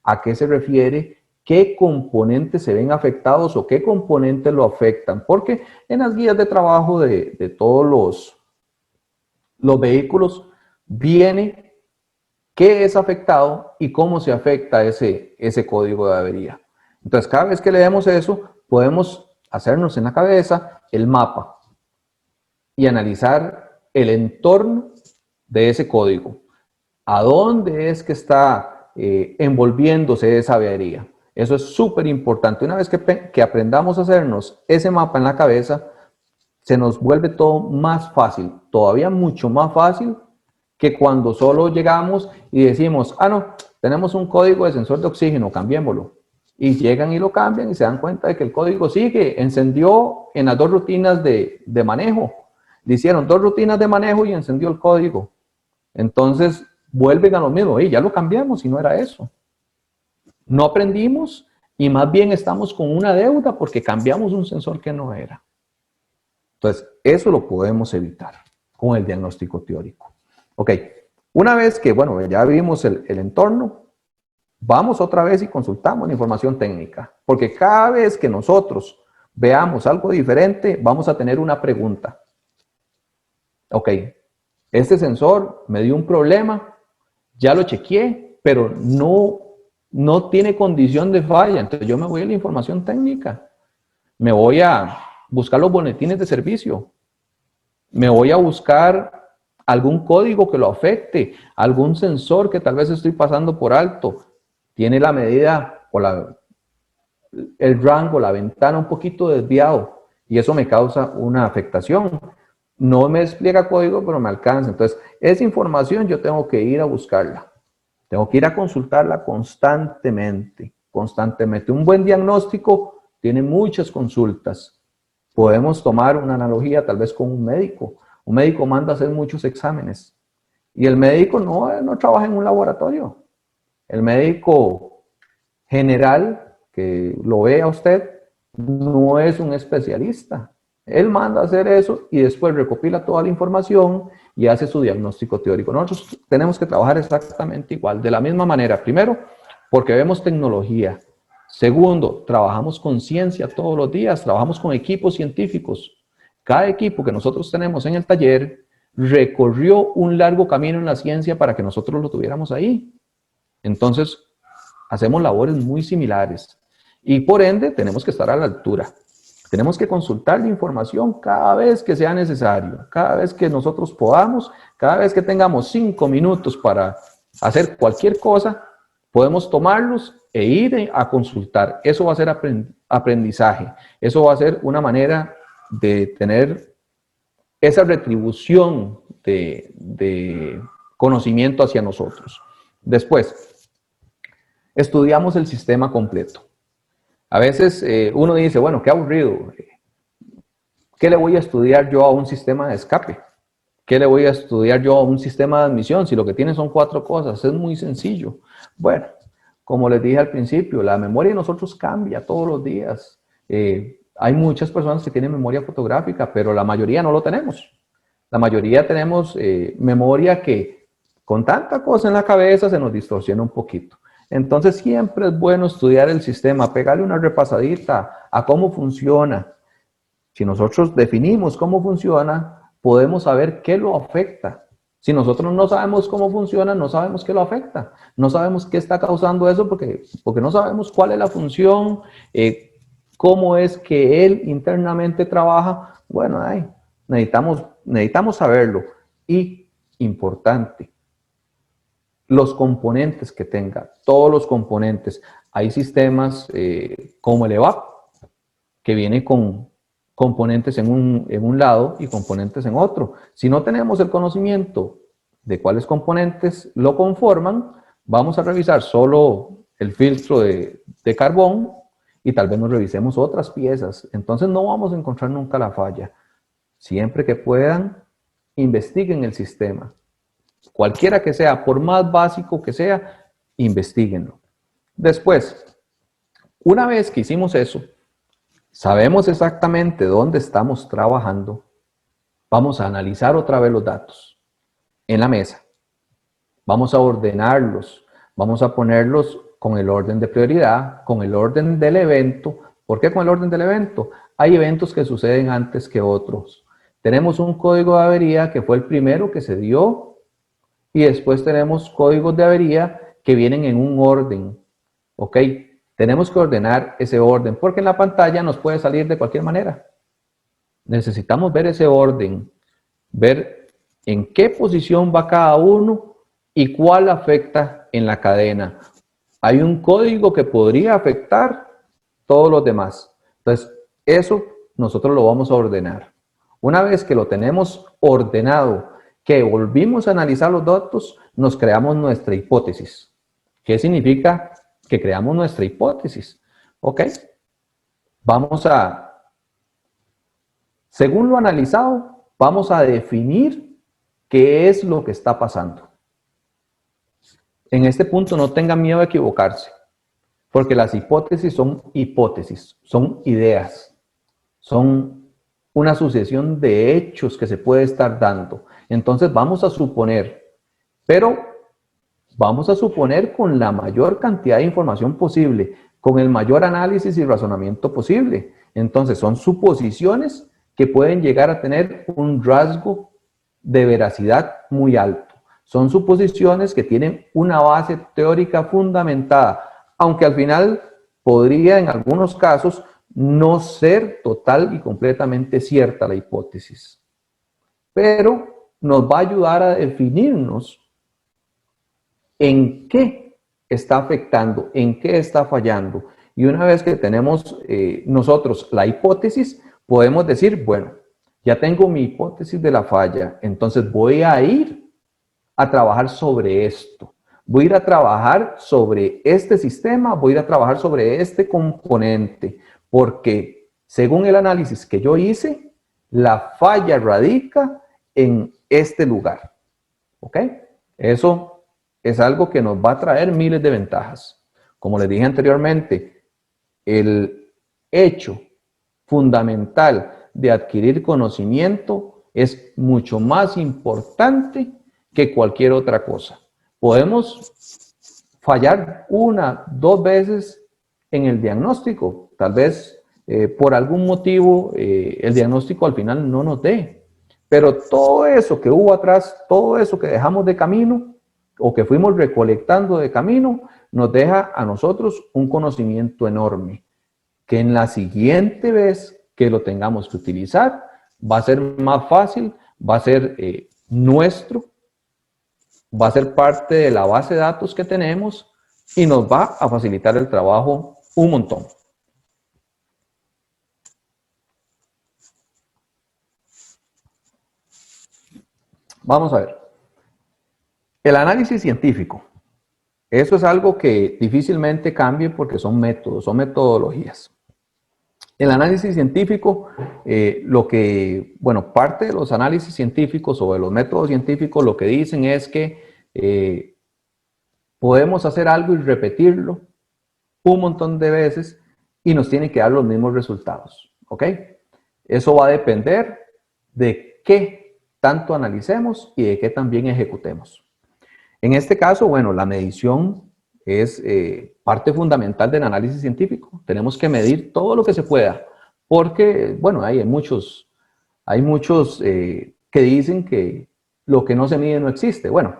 a qué se refiere, qué componentes se ven afectados o qué componentes lo afectan, porque en las guías de trabajo de todos los vehículos viene qué es afectado y cómo se afecta ese código de avería. Entonces, cada vez que leemos eso, podemos hacernos en la cabeza el mapa y analizar el entorno de ese código. ¿A dónde es que está envolviéndose esa avería? Eso es súper importante. Una vez que aprendamos a hacernos ese mapa en la cabeza, se nos vuelve todo más fácil, todavía mucho más fácil que cuando solo llegamos y decimos, ah, no, tenemos un código de sensor de oxígeno, cambiémoslo. Y llegan y lo cambian y se dan cuenta de que el código sigue, encendió en las 2 rutinas de manejo. Le hicieron 2 rutinas de manejo y encendió el código. Entonces vuelven a lo mismo, ya lo cambiamos y no era eso. No aprendimos y más bien estamos con una deuda porque cambiamos un sensor que no era. Entonces, eso lo podemos evitar con el diagnóstico teórico. Ok, una vez que, bueno, ya vimos el entorno, vamos otra vez y consultamos la información técnica, porque cada vez que nosotros veamos algo diferente, vamos a tener una pregunta. Ok, este sensor me dio un problema, ya lo chequeé, pero no tiene condición de falla, entonces yo me voy a la información técnica, me voy a buscar los boletines de servicio, me voy a buscar algún código que lo afecte, algún sensor que tal vez estoy pasando por alto, tiene la medida o el rango, la ventana un poquito desviado y eso me causa una afectación. No me despliega código, pero me alcanza. Entonces, esa información yo tengo que ir a buscarla. Tengo que ir a consultarla constantemente, constantemente. Un buen diagnóstico tiene muchas consultas. Podemos tomar una analogía tal vez con un médico. Un médico manda a hacer muchos exámenes y el médico no trabaja en un laboratorio. El médico general que lo ve a usted no es un especialista. Él manda a hacer eso y después recopila toda la información y hace su diagnóstico teórico. Nosotros tenemos que trabajar exactamente igual, de la misma manera. Primero, porque vemos tecnología. Segundo, trabajamos con ciencia todos los días, trabajamos con equipos científicos. Cada equipo que nosotros tenemos en el taller recorrió un largo camino en la ciencia para que nosotros lo tuviéramos ahí. Entonces, hacemos labores muy similares y por ende tenemos que estar a la altura. Tenemos que consultar la información cada vez que sea necesario, cada vez que nosotros podamos, cada vez que tengamos 5 minutos para hacer cualquier cosa, podemos tomarlos e ir a consultar. Eso va a ser aprendizaje, eso va a ser una manera de tener esa retribución de conocimiento hacia nosotros. Después, estudiamos el sistema completo. A veces uno dice, bueno, qué aburrido. ¿Qué le voy a estudiar yo a un sistema de escape? ¿Qué le voy a estudiar yo a un sistema de admisión? Si lo que tiene son 4 cosas, es muy sencillo. Bueno, como les dije al principio, la memoria de nosotros cambia todos los días. Hay muchas personas que tienen memoria fotográfica, pero la mayoría no lo tenemos. La mayoría tenemos memoria que con tanta cosa en la cabeza se nos distorsiona un poquito. Entonces siempre es bueno estudiar el sistema, pegarle una repasadita a cómo funciona. Si nosotros definimos cómo funciona, podemos saber qué lo afecta. Si nosotros no sabemos cómo funciona, no sabemos qué lo afecta. No sabemos qué está causando eso porque no sabemos cuál es la función, cómo es que él internamente trabaja. Bueno, necesitamos saberlo. Y importante, los componentes que tenga, todos los componentes. Hay sistemas como el EVAP, que viene con componentes en un lado y componentes en otro. Si no tenemos el conocimiento de cuáles componentes lo conforman, vamos a revisar solo el filtro de carbón y tal vez nos revisemos otras piezas. Entonces no vamos a encontrar nunca la falla. Siempre que puedan, investiguen el sistema. Cualquiera que sea, por más básico que sea, investíguenlo. Después, una vez que hicimos eso, sabemos exactamente dónde estamos trabajando, vamos a analizar otra vez los datos en la mesa. Vamos a ordenarlos, vamos a ponerlos con el orden de prioridad, con el orden del evento. ¿Por qué con el orden del evento? Hay eventos que suceden antes que otros. Tenemos un código de avería que fue el primero que se dio y después tenemos códigos de avería que vienen en un orden. ¿Ok? Tenemos que ordenar ese orden porque en la pantalla nos puede salir de cualquier manera. Necesitamos ver ese orden, ver en qué posición va cada uno y cuál afecta en la cadena. hay un código que podría afectar todos los demás. Entonces, eso nosotros lo vamos a ordenar. Una vez que lo tenemos ordenado, que volvimos a analizar los datos, nos creamos nuestra hipótesis. ¿Qué significa que creamos nuestra hipótesis? Ok, según lo analizado, vamos a definir qué es lo que está pasando. En este punto no tengan miedo a equivocarse, porque las hipótesis, son ideas, son una sucesión de hechos que se puede estar dando. Entonces vamos a suponer, pero vamos a suponer con la mayor cantidad de información posible, con el mayor análisis y razonamiento posible. Entonces son suposiciones que pueden llegar a tener un rasgo de veracidad muy alto. Son suposiciones que tienen una base teórica fundamentada, aunque al final podría en algunos casos no ser total y completamente cierta la hipótesis. Pero nos va a ayudar a definirnos en qué está afectando, en qué está fallando. Y una vez que tenemos nosotros la hipótesis, podemos decir, bueno, ya tengo mi hipótesis de la falla, entonces voy a ir a trabajar sobre esto. Voy a ir a trabajar sobre este sistema, voy a ir a trabajar sobre este componente, porque según el análisis que yo hice, la falla radica en este lugar. ¿Ok? Eso es algo que nos va a traer miles de ventajas. Como les dije anteriormente, el hecho fundamental de adquirir conocimiento es mucho más importante que cualquier otra cosa. Podemos fallar 1, 2 veces en el diagnóstico. Tal vez por algún motivo el diagnóstico al final no nos dé. Pero todo eso que hubo atrás, todo eso que dejamos de camino o que fuimos recolectando de camino, nos deja a nosotros un conocimiento enorme que en la siguiente vez que lo tengamos que utilizar va a ser más fácil, va a ser nuestro, va a ser parte de la base de datos que tenemos y nos va a facilitar el trabajo un montón. Vamos a ver. El análisis científico. Eso es algo que difícilmente cambie porque son métodos, son metodologías. El análisis científico, parte de los análisis científicos o de los métodos científicos lo que dicen es que podemos hacer algo y repetirlo un montón de veces y nos tiene que dar los mismos resultados. ¿Ok? Eso va a depender de qué tanto analicemos y de qué también ejecutemos. En este caso, bueno, la medición es parte fundamental del análisis científico. Tenemos que medir todo lo que se pueda, porque, bueno, hay muchos que dicen que lo que no se mide no existe. Bueno,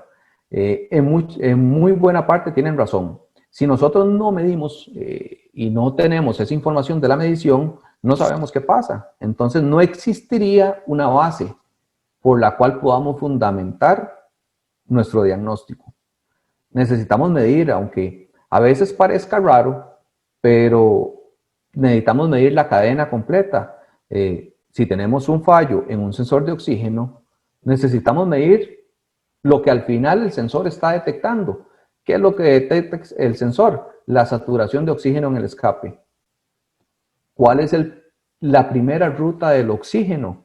en muy buena parte tienen razón. Si nosotros no medimos y no tenemos esa información de la medición, no sabemos qué pasa. Entonces no existiría una base por la cual podamos fundamentar nuestro diagnóstico. Necesitamos medir, aunque a veces parezca raro, pero necesitamos medir la cadena completa. Si tenemos un fallo en un sensor de oxígeno, necesitamos medir lo que al final el sensor está detectando. ¿Qué es lo que detecta el sensor? La saturación de oxígeno en el escape. ¿Cuál es la primera ruta del oxígeno?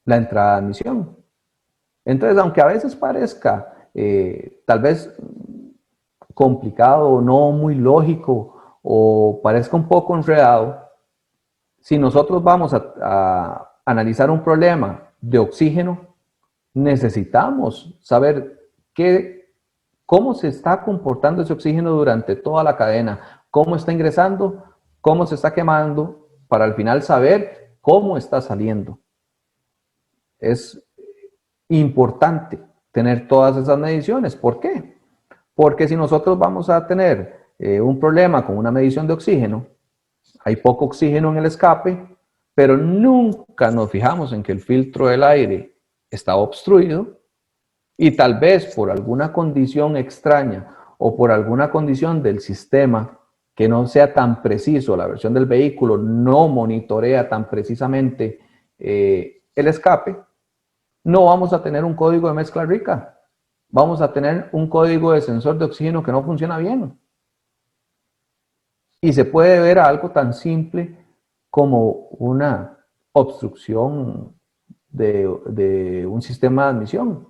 La entrada de admisión. Entonces, aunque a veces parezca tal vez complicado o no muy lógico o parezca un poco enredado, si nosotros vamos a analizar un problema de oxígeno, necesitamos saber cómo se está comportando ese oxígeno durante toda la cadena, cómo está ingresando, cómo se está quemando, para al final saber cómo está saliendo. Es importante tener todas esas mediciones. ¿Por qué? Porque si nosotros vamos a tener un problema con una medición de oxígeno, hay poco oxígeno en el escape, pero nunca nos fijamos en que el filtro del aire está obstruido y tal vez por alguna condición extraña o por alguna condición del sistema que no sea tan preciso, la versión del vehículo no monitorea tan precisamente el escape, no vamos a tener un código de mezcla rica. Vamos a tener un código de sensor de oxígeno que no funciona bien. Y se puede ver a algo tan simple como una obstrucción de un sistema de admisión.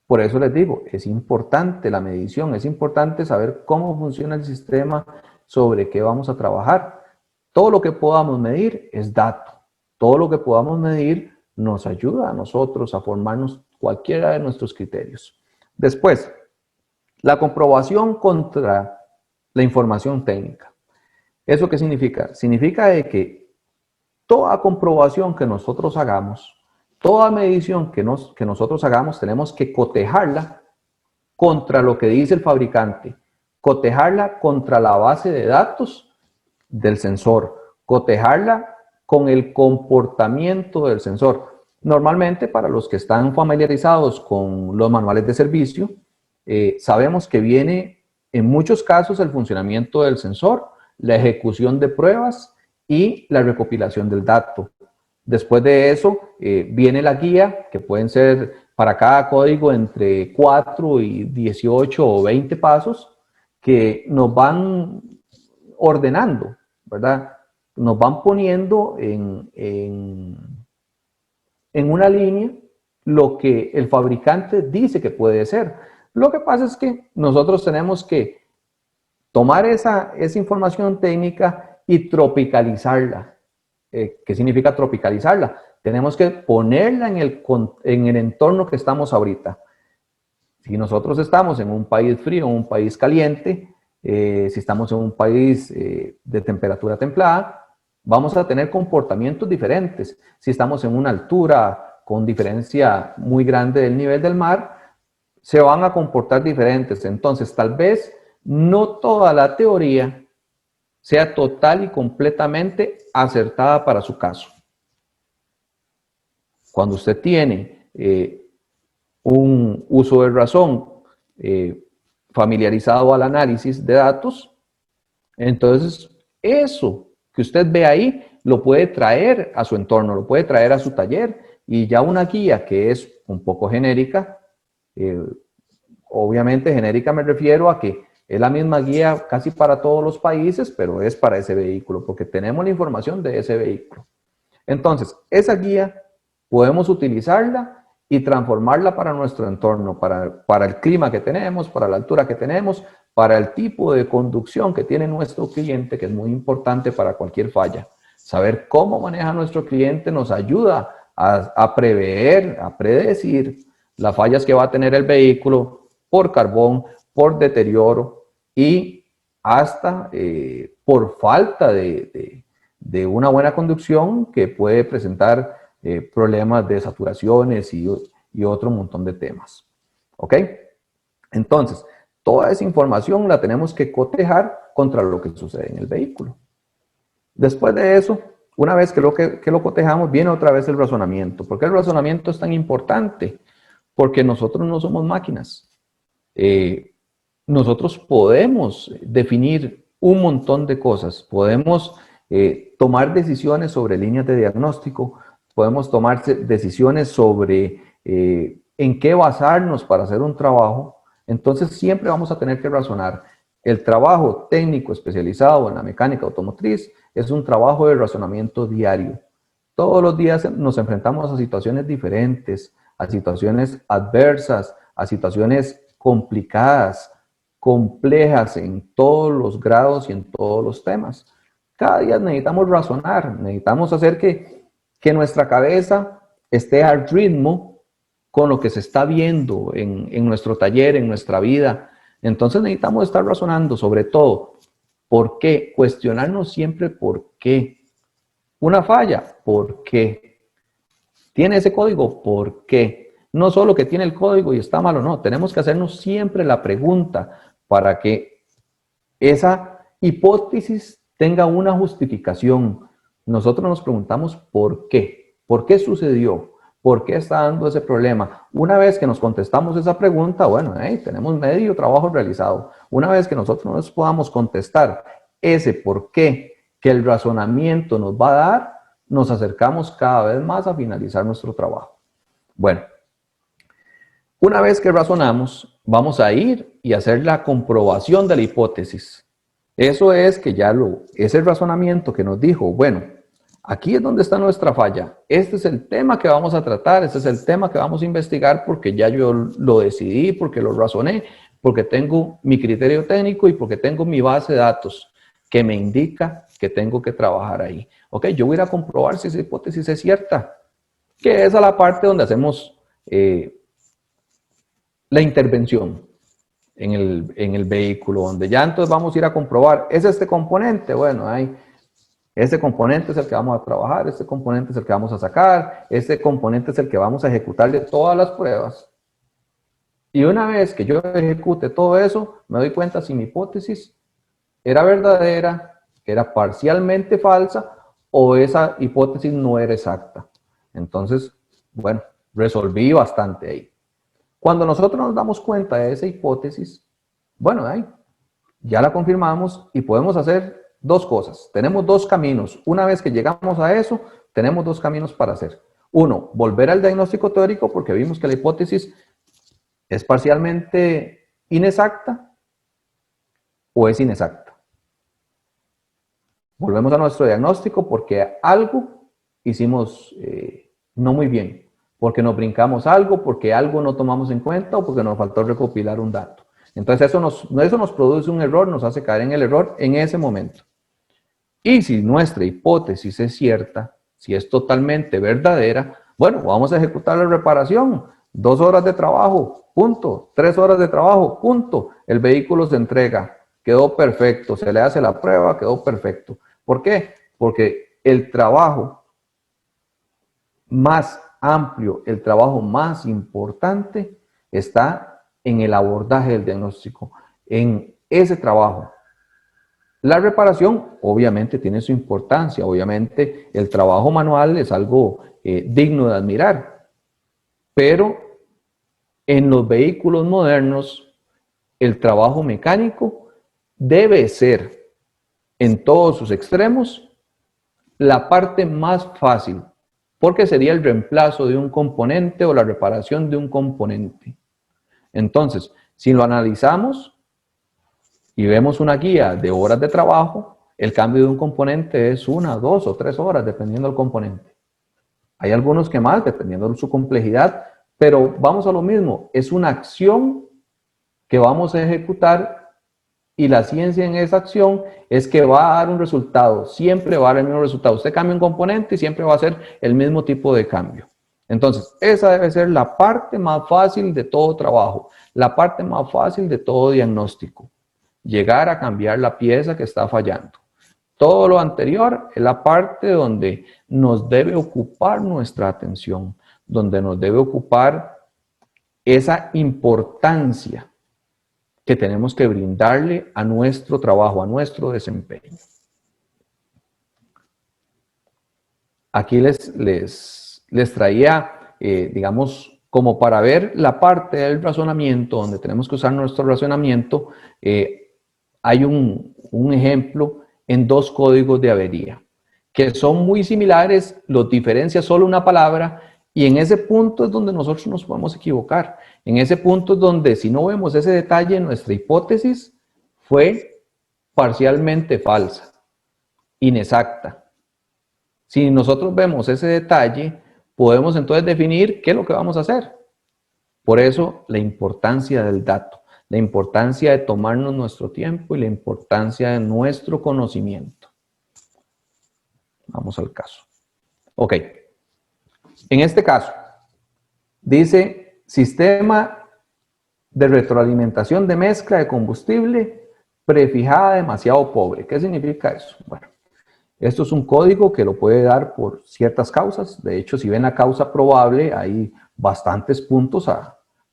Por eso les digo, es importante la medición, es importante saber cómo funciona el sistema, sobre qué vamos a trabajar. Todo lo que podamos medir es dato. Todo lo que podamos medir nos ayuda a nosotros a formarnos cualquiera de nuestros criterios. Después, la comprobación contra la información técnica. ¿Eso qué significa? Significa de que toda comprobación que nosotros hagamos, toda medición que nosotros hagamos, tenemos que cotejarla contra lo que dice el fabricante, cotejarla contra la base de datos del sensor, cotejarla con el comportamiento del sensor. Normalmente, para los que están familiarizados con los manuales de servicio, sabemos que viene en muchos casos el funcionamiento del sensor, la ejecución de pruebas y la recopilación del dato. Después de eso, viene la guía, que pueden ser para cada código entre 4 y 18 o 20 pasos, que nos van ordenando, ¿verdad? Nos van poniendo en una línea lo que el fabricante dice que puede ser. Lo que pasa es que nosotros tenemos que tomar esa información técnica y tropicalizarla. ¿Qué significa tropicalizarla? Tenemos que ponerla en el entorno que estamos ahorita. Si nosotros estamos en un país frío, en un país caliente, si estamos en un país de temperatura templada, vamos a tener comportamientos diferentes. Si estamos en una altura con diferencia muy grande del nivel del mar, se van a comportar diferentes. Entonces, tal vez no toda la teoría sea total y completamente acertada para su caso. Cuando usted tiene un uso de razón familiarizado al análisis de datos, entonces eso que usted ve ahí lo puede traer a su entorno, lo puede traer a su taller, y ya una guía que es un poco genérica, obviamente genérica me refiero a que es la misma guía casi para todos los países, pero es para ese vehículo, porque tenemos la información de ese vehículo. Entonces, esa guía podemos utilizarla y transformarla para nuestro entorno, para el clima que tenemos, para la altura que tenemos, para el tipo de conducción que tiene nuestro cliente, que es muy importante para cualquier falla. Saber cómo maneja nuestro cliente nos ayuda a prever, a predecir las fallas que va a tener el vehículo por carbón, por deterioro y hasta por falta de una buena conducción, que puede presentar problemas de saturaciones y otro montón de temas. ¿Ok? Entonces, toda esa información la tenemos que cotejar contra lo que sucede en el vehículo. Después de eso, una vez que lo cotejamos, viene otra vez el razonamiento. ¿Por qué el razonamiento es tan importante? Porque nosotros no somos máquinas. Nosotros podemos definir un montón de cosas. Podemos tomar decisiones sobre líneas de diagnóstico, podemos tomar decisiones sobre en qué basarnos para hacer un trabajo. Entonces siempre vamos a tener que razonar. El trabajo técnico especializado en la mecánica automotriz es un trabajo de razonamiento diario. Todos los días nos enfrentamos a situaciones diferentes, a situaciones adversas, a situaciones complicadas, complejas en todos los grados y en todos los temas. Cada día necesitamos razonar, necesitamos hacer que nuestra cabeza esté al ritmo con lo que se está viendo en nuestro taller, en nuestra vida. Entonces necesitamos estar razonando sobre todo. ¿Por qué? Cuestionarnos siempre por qué. Una falla, ¿por qué? ¿Tiene ese código? ¿Por qué? No solo que tiene el código y está malo, no. Tenemos que hacernos siempre la pregunta para que esa hipótesis tenga una justificación. Nosotros nos preguntamos ¿por qué? ¿Por qué sucedió? ¿Por qué está dando ese problema? Una vez que nos contestamos esa pregunta, bueno, tenemos medio trabajo realizado. Una vez que nosotros nos podamos contestar ese por qué que el razonamiento nos va a dar, nos acercamos cada vez más a finalizar nuestro trabajo. Bueno, una vez que razonamos, vamos a ir y hacer la comprobación de la hipótesis. Eso es que ya ese razonamiento que nos dijo, bueno, aquí es donde está nuestra falla. Este es el tema que vamos a tratar, este es el tema que vamos a investigar porque ya yo lo decidí, porque lo razoné, porque tengo mi criterio técnico y porque tengo mi base de datos que me indica que tengo que trabajar ahí. Ok, yo voy a ir a comprobar si esa hipótesis es cierta, que es a la parte donde hacemos la intervención en el vehículo, donde ya entonces vamos a ir a comprobar, ¿es este componente? Bueno, este componente es el que vamos a trabajar, este componente es el que vamos a sacar, este componente es el que vamos a ejecutarle todas las pruebas. Y una vez que yo ejecute todo eso, me doy cuenta si mi hipótesis era verdadera, era parcialmente falsa, o esa hipótesis no era exacta. Entonces, bueno, resolví bastante ahí. Cuando nosotros nos damos cuenta de esa hipótesis, bueno, ya la confirmamos y podemos hacer dos cosas. Tenemos dos caminos. Una vez que llegamos a eso, tenemos dos caminos para hacer. Uno, volver al diagnóstico teórico porque vimos que la hipótesis es parcialmente inexacta o es inexacta. Volvemos a nuestro diagnóstico porque algo hicimos no muy bien. Porque nos brincamos algo, porque algo no tomamos en cuenta o porque nos faltó recopilar un dato. Entonces eso nos produce un error, nos hace caer en el error en ese momento. Y si nuestra hipótesis es cierta, si es totalmente verdadera, bueno, vamos a ejecutar la reparación. 2 horas de trabajo, punto. 3 horas de trabajo, punto. El vehículo se entrega, quedó perfecto. Se le hace la prueba, quedó perfecto. ¿Por qué? Porque el trabajo más amplio, el trabajo más importante está en el abordaje del diagnóstico, en ese trabajo. La reparación obviamente tiene su importancia, obviamente el trabajo manual es algo digno de admirar, pero en los vehículos modernos el trabajo mecánico debe ser en todos sus extremos la parte más fácil, porque sería el reemplazo de un componente o la reparación de un componente. Entonces, si lo analizamos y vemos una guía de horas de trabajo, el cambio de un componente es 1, 2 o 3 horas, dependiendo del componente. Hay algunos que más, dependiendo de su complejidad, pero vamos a lo mismo, es una acción que vamos a ejecutar y la ciencia en esa acción es que va a dar un resultado, siempre va a dar el mismo resultado. Usted cambia un componente y siempre va a ser el mismo tipo de cambio. Entonces, esa debe ser la parte más fácil de todo trabajo, la parte más fácil de todo diagnóstico. Llegar a cambiar la pieza que está fallando. Todo lo anterior es la parte donde nos debe ocupar nuestra atención, donde nos debe ocupar esa importancia que tenemos que brindarle a nuestro trabajo, a nuestro desempeño. Aquí les traía, digamos, como para ver la parte del razonamiento, donde tenemos que usar nuestro razonamiento, hay un ejemplo en 2 códigos de avería, que son muy similares, los diferencia solo una palabra, y en ese punto es donde nosotros nos podemos equivocar. En ese punto es donde, si no vemos ese detalle, nuestra hipótesis fue parcialmente falsa, inexacta. Si nosotros vemos ese detalle, podemos entonces definir qué es lo que vamos a hacer. Por eso, la importancia del dato, la importancia de tomarnos nuestro tiempo y la importancia de nuestro conocimiento. Vamos al caso. Ok. En este caso, dice sistema de retroalimentación de mezcla de combustible prefijada demasiado pobre. ¿Qué significa eso? Bueno, esto es un código que lo puede dar por ciertas causas. De hecho, si ven la causa probable, hay bastantes puntos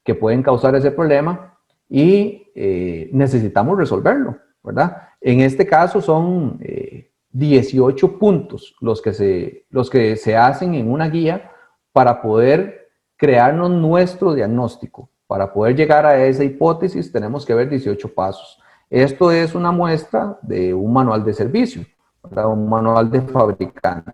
que pueden causar ese problema y necesitamos resolverlo, ¿verdad? En este caso son 18 puntos los que se hacen en una guía para poder crearnos nuestro diagnóstico. Para poder llegar a esa hipótesis tenemos que ver 18 pasos. Esto es una muestra de un manual de servicio, ¿verdad? Un manual de fabricante.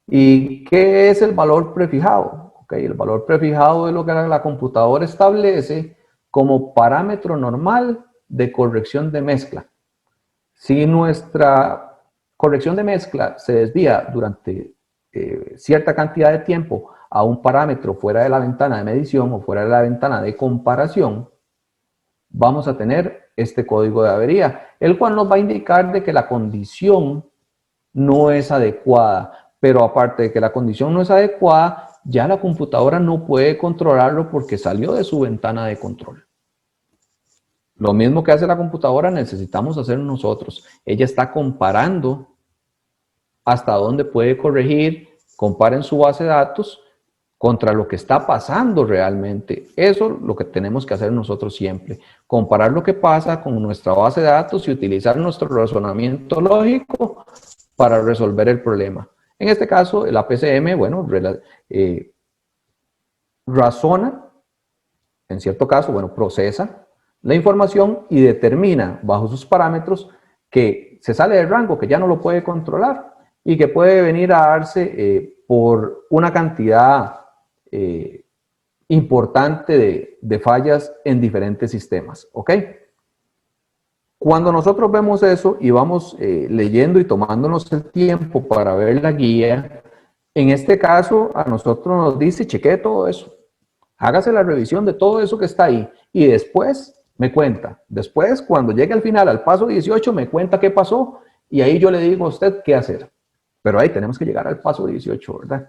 ¿Y qué es el valor prefijado? Okay, el valor prefijado es lo que la computadora establece como parámetro normal de corrección de mezcla. Si nuestra corrección de mezcla se desvía durante cierta cantidad de tiempo a un parámetro fuera de la ventana de medición o fuera de la ventana de comparación, vamos a tener este código de avería, el cual nos va a indicar de que la condición no es adecuada. Pero aparte de que la condición no es adecuada, ya la computadora no puede controlarlo porque salió de su ventana de control. Lo mismo que hace la computadora necesitamos hacer nosotros. Ella está comparando hasta dónde puede corregir, compara en su base de datos contra lo que está pasando realmente. Eso es lo que tenemos que hacer nosotros siempre. Comparar lo que pasa con nuestra base de datos y utilizar nuestro razonamiento lógico para resolver el problema. En este caso, el APCM, bueno, razona, en cierto caso, bueno, procesa la información y determina bajo sus parámetros que se sale del rango, que ya no lo puede controlar y que puede venir a darse por una cantidad importante de fallas en diferentes sistemas, ¿ok? Cuando nosotros vemos eso y vamos leyendo y tomándonos el tiempo para ver la guía, en este caso a nosotros nos dice, chequee todo eso, hágase la revisión de todo eso que está ahí y después me cuenta. Después, cuando llegue al final, al paso 18, me cuenta qué pasó y ahí yo le digo a usted qué hacer. Pero ahí tenemos que llegar al paso 18, ¿verdad?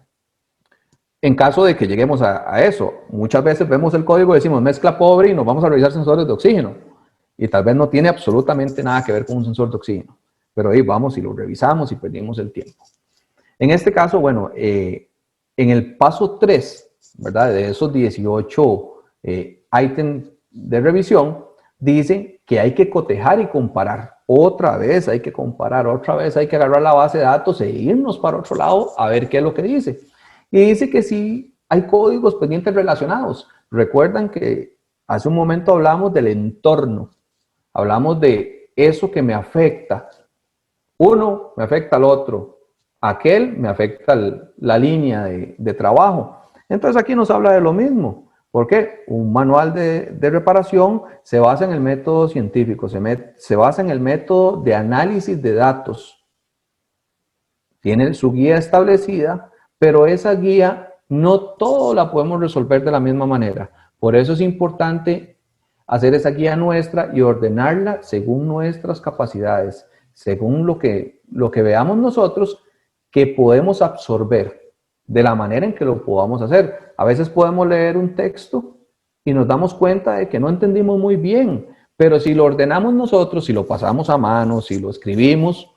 En caso de que lleguemos a eso, muchas veces vemos el código y decimos mezcla pobre y nos vamos a revisar sensores de oxígeno. Y tal vez no tiene absolutamente nada que ver con un sensor de oxígeno. Pero ahí vamos y lo revisamos y perdimos el tiempo. En este caso, bueno, en el paso 3, ¿verdad? De esos 18 ítems de revisión, dice que hay que cotejar y comparar. Otra vez hay que comparar, otra vez hay que agarrar la base de datos e irnos para otro lado a ver qué es lo que dice. Y dice que sí hay códigos pendientes relacionados. Recuerdan que hace un momento hablamos del entorno. Hablamos de eso que me afecta. Uno me afecta al otro. Aquel me afecta la línea de trabajo. Entonces aquí nos habla de lo mismo. ¿Por qué? Un manual de reparación se basa en el método científico, se basa en el método de análisis de datos. Tiene su guía establecida, pero esa guía no todo la podemos resolver de la misma manera. Por eso es importante hacer esa guía nuestra y ordenarla según nuestras capacidades, según lo que veamos nosotros que podemos absorber de la manera en que lo podamos hacer. A veces podemos leer un texto y nos damos cuenta de que no entendimos muy bien, pero si lo ordenamos nosotros, si lo pasamos a mano, si lo escribimos,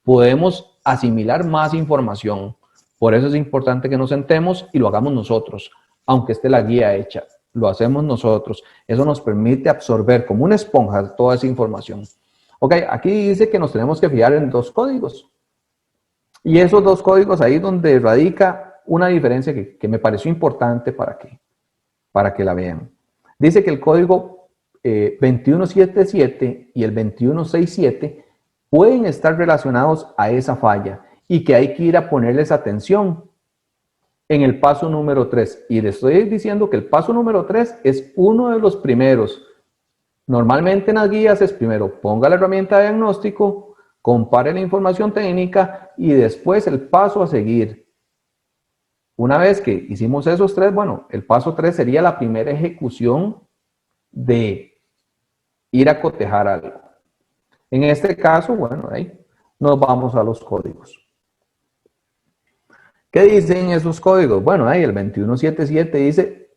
podemos asimilar más información. Por eso es importante que nos sentemos y lo hagamos nosotros, aunque esté la guía hecha. Lo hacemos nosotros. Eso nos permite absorber como una esponja toda esa información. Ok, aquí dice que nos tenemos que fijar en 2 códigos. Y esos 2 códigos ahí es donde radica una diferencia que me pareció importante para que la vean. Dice que el código 2177 y el 2167 pueden estar relacionados a esa falla y que hay que ir a ponerles atención en el paso número 3. Y les estoy diciendo que el paso número 3 es uno de los primeros. Normalmente en las guías es primero ponga la herramienta de diagnóstico, compare la información técnica y después el paso a seguir. Una vez que hicimos esos 3, bueno, el paso 3 sería la primera ejecución de ir a cotejar algo. En este caso, bueno, ahí nos vamos a los códigos. ¿Qué dicen esos códigos? Bueno, ahí el 2177 dice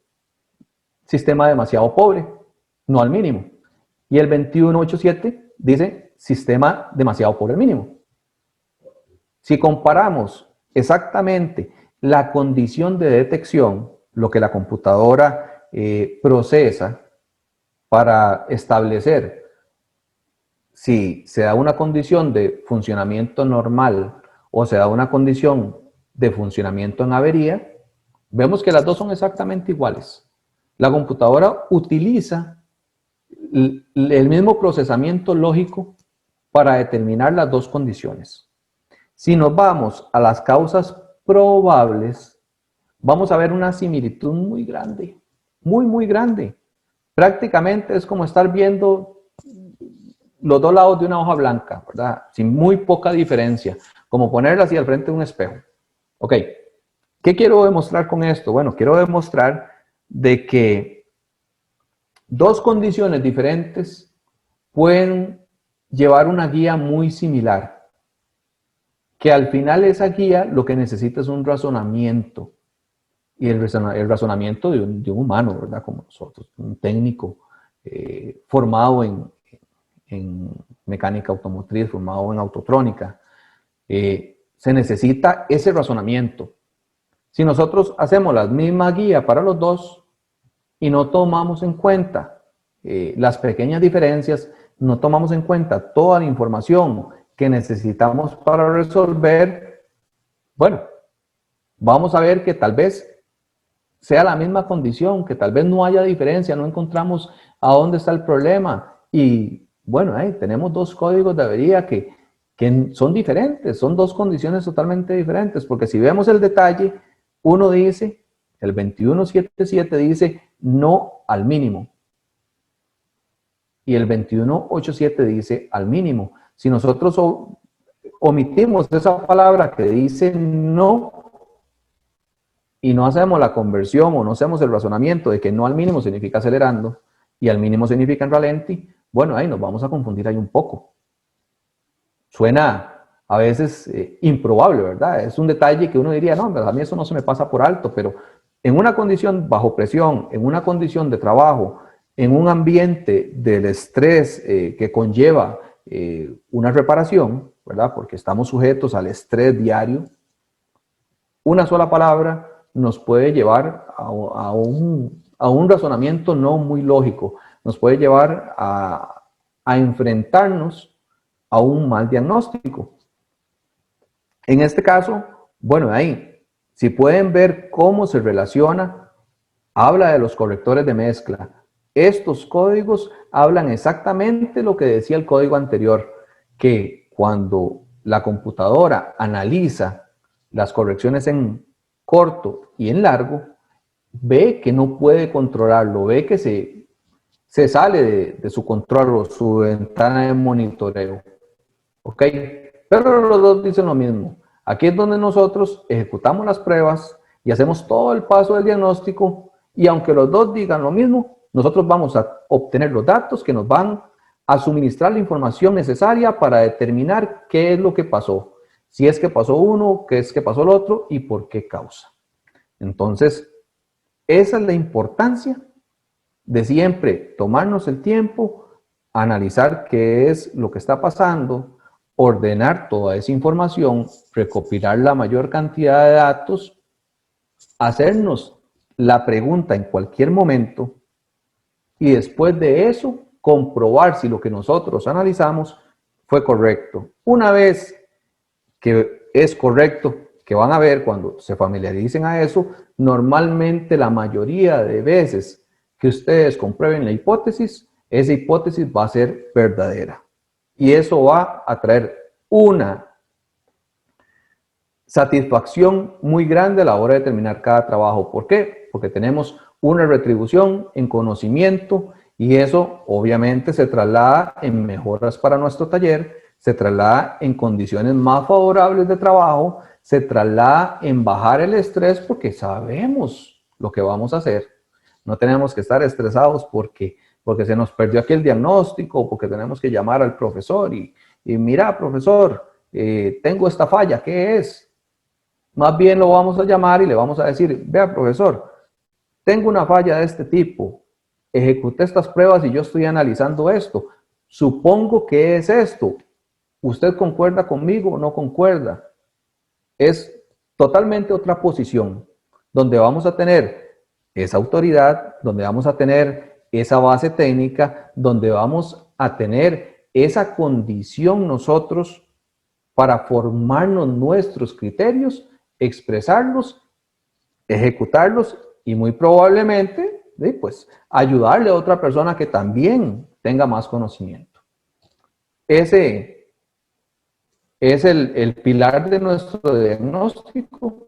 sistema demasiado pobre, no al mínimo. Y el 2187 dice sistema demasiado pobre al mínimo. Si comparamos exactamente la condición de detección, lo que la computadora procesa para establecer si se da una condición de funcionamiento normal o se da una condición de funcionamiento en avería, vemos que las dos son exactamente iguales. La computadora utiliza el mismo procesamiento lógico para determinar las dos condiciones. Si nos vamos a las causas probables, vamos a ver una similitud muy grande, muy grande. Prácticamente es como estar viendo los dos lados de una hoja blanca, ¿verdad? Sin muy poca diferencia, como ponerla así al frente de un espejo. Ok, ¿qué quiero demostrar con esto? Bueno, quiero demostrar de que dos condiciones diferentes pueden llevar una guía muy similar, que al final esa guía lo que necesita es un razonamiento, y el razonamiento de un humano, ¿verdad? Como nosotros, un técnico formado en mecánica automotriz, formado en autotrónica. Se necesita ese razonamiento. Si nosotros hacemos la misma guía para los dos y no tomamos en cuenta las pequeñas diferencias, no tomamos en cuenta toda la información que necesitamos para resolver, bueno, vamos a ver que tal vez sea la misma condición, que tal vez no haya diferencia, no encontramos a dónde está el problema. Y bueno, tenemos dos códigos de avería que son diferentes, son dos condiciones totalmente diferentes, porque si vemos el detalle, uno dice, el 2177 dice no al mínimo, y el 2187 dice al mínimo. Si nosotros omitimos esa palabra que dice no, y no hacemos la conversión o no hacemos el razonamiento de que no al mínimo significa acelerando y al mínimo significa en ralenti, bueno, ahí nos vamos a confundir ahí un poco. Suena a veces improbable, ¿verdad? Es un detalle que uno diría, no, a mí eso no se me pasa por alto, pero en una condición bajo presión, en una condición de trabajo, en un ambiente del estrés que conlleva una reparación, ¿verdad? Porque estamos sujetos al estrés diario, una sola palabra nos puede llevar a un razonamiento no muy lógico, nos puede llevar a enfrentarnos a un mal diagnóstico. En este caso, bueno, ahí, si pueden ver cómo se relaciona, habla de los correctores de mezcla. Estos códigos hablan exactamente lo que decía el código anterior, que cuando la computadora analiza las correcciones en corto y en largo, ve que no puede controlarlo, ve que se sale de su control o su ventana de monitoreo. ¿Ok? Pero los dos dicen lo mismo. Aquí es donde nosotros ejecutamos las pruebas y hacemos todo el paso del diagnóstico, y aunque los dos digan lo mismo, nosotros vamos a obtener los datos que nos van a suministrar la información necesaria para determinar qué es lo que pasó. Si es que pasó uno, qué es que pasó el otro y por qué causa. Entonces, esa es la importancia de siempre tomarnos el tiempo, analizar qué es lo que está pasando, ordenar toda esa información, recopilar la mayor cantidad de datos, hacernos la pregunta en cualquier momento y después de eso comprobar si lo que nosotros analizamos fue correcto. Una vez que es correcto, que van a ver cuando se familiaricen a eso, normalmente la mayoría de veces que ustedes comprueben la hipótesis, esa hipótesis va a ser verdadera. Y eso va a traer una satisfacción muy grande a la hora de terminar cada trabajo. ¿Por qué? Porque tenemos una retribución en conocimiento y eso obviamente se traslada en mejoras para nuestro taller, se traslada en condiciones más favorables de trabajo, se traslada en bajar el estrés porque sabemos lo que vamos a hacer. No tenemos que estar estresados porque se nos perdió aquí el diagnóstico, porque tenemos que llamar al profesor y mira, profesor, tengo esta falla, ¿qué es? Más bien lo vamos a llamar y le vamos a decir, vea, profesor, tengo una falla de este tipo, ejecuté estas pruebas y yo estoy analizando esto, supongo que es esto, ¿usted concuerda conmigo o no concuerda? Es totalmente otra posición, donde vamos a tener esa autoridad, donde vamos a tener esa base técnica, donde vamos a tener esa condición nosotros para formarnos nuestros criterios expresarlos, ejecutarlos y muy probablemente pues, ayudarle a otra persona que también tenga más conocimiento. Ese es el pilar de nuestro diagnóstico.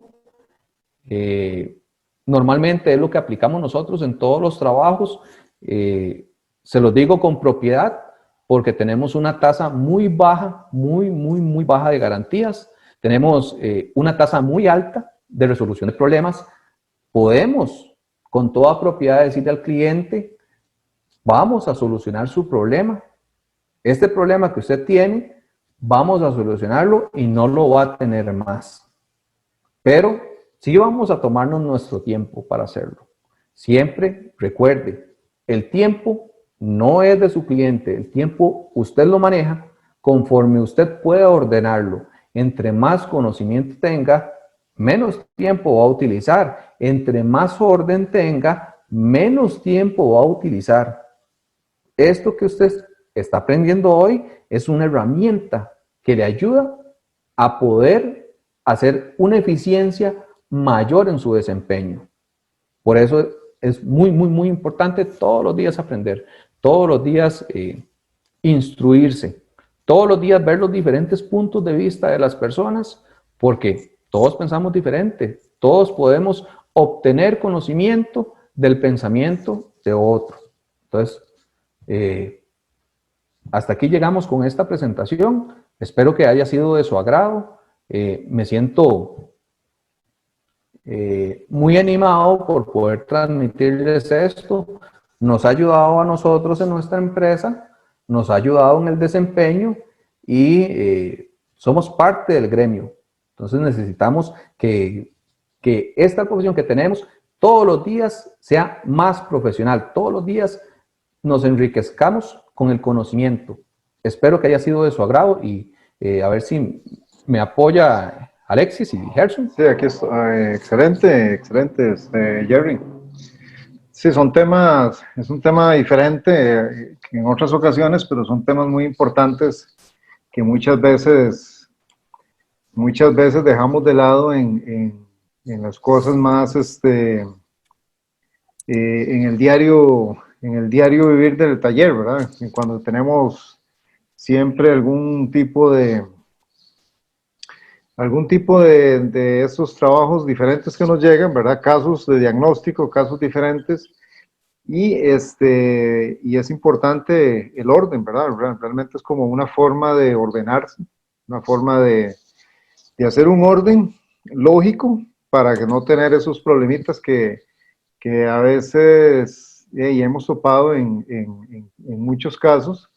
Normalmente es lo que aplicamos nosotros en todos los trabajos. Se los digo con propiedad porque tenemos una tasa muy baja, muy baja de garantías. Tenemos una tasa muy alta de resolución de problemas. Podemos con toda propiedad decirle al cliente, vamos a solucionar su problema. Este problema que usted tiene, vamos a solucionarlo y no lo va a tener más. Pero sí vamos a tomarnos nuestro tiempo para hacerlo. Siempre recuerde, el tiempo no es de su cliente, el tiempo usted lo maneja conforme usted pueda ordenarlo. Entre más conocimiento tenga, menos tiempo va a utilizar. Entre más orden tenga, menos tiempo va a utilizar. Esto que usted está aprendiendo hoy es una herramienta que le ayuda a poder hacer una eficiencia mayor en su desempeño. Por eso es muy importante todos los días aprender, todos los días instruirse, todos los días ver los diferentes puntos de vista de las personas, porque todos pensamos diferente, todos podemos obtener conocimiento del pensamiento de otro. Entonces, hasta aquí llegamos con esta presentación. Espero que haya sido de su agrado. Me siento muy animado por poder transmitirles esto. Nos ha ayudado a nosotros en nuestra empresa, nos ha ayudado en el desempeño y somos parte del gremio. Entonces necesitamos que esta profesión que tenemos todos los días sea más profesional. Todos los días nos enriquezcamos con el conocimiento. Espero que haya sido de su agrado y a ver si me apoya Alexis y Gerson. Sí, aquí es excelente, Jerry. Sí, es un tema diferente que en otras ocasiones, pero son temas muy importantes que muchas veces dejamos de lado en las cosas más, en el diario vivir del taller, ¿verdad? Y cuando tenemos siempre algún tipo de esos trabajos diferentes que nos llegan, ¿verdad? Casos de diagnóstico, casos diferentes, y es importante el orden, ¿verdad? Realmente es como una forma de ordenarse, una forma de hacer un orden lógico para que no tener esos problemitas que a veces hemos topado en muchos casos,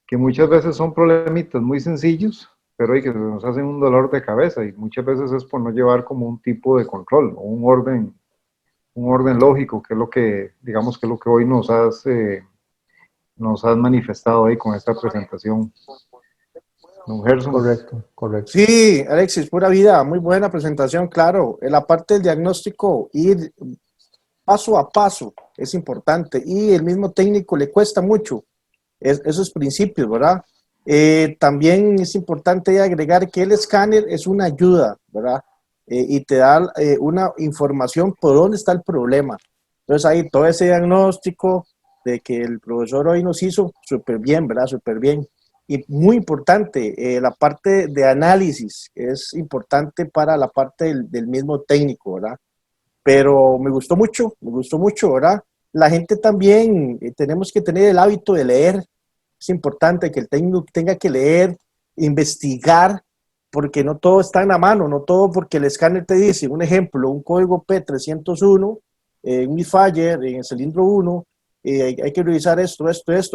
que muchas veces son problemitas muy sencillos, pero que nos hacen un dolor de cabeza y muchas veces es por no llevar como un tipo de control o un orden lógico, que es lo que, digamos, que es lo que hoy nos has manifestado ahí con esta presentación. Don Gerson. Correcto. Sí, Alexis, pura vida, muy buena presentación, claro. En la parte del diagnóstico, ir paso a paso es importante y el mismo técnico le cuesta mucho esos principios, ¿verdad? También es importante agregar que el escáner es una ayuda, ¿verdad? Y te da una información por dónde está el problema. Entonces ahí todo ese diagnóstico de que el profesor hoy nos hizo, súper bien, ¿verdad? Súper bien. Y muy importante, la parte de análisis es importante para la parte del mismo técnico, ¿verdad? Pero me gustó mucho, ¿verdad? La gente también, tenemos que tener el hábito de leer. Es importante que el técnico tenga que leer, investigar, porque no todo está en la mano, no todo porque el escáner te dice, un ejemplo, un código P301, un misfire en el cilindro 1, hay que revisar esto,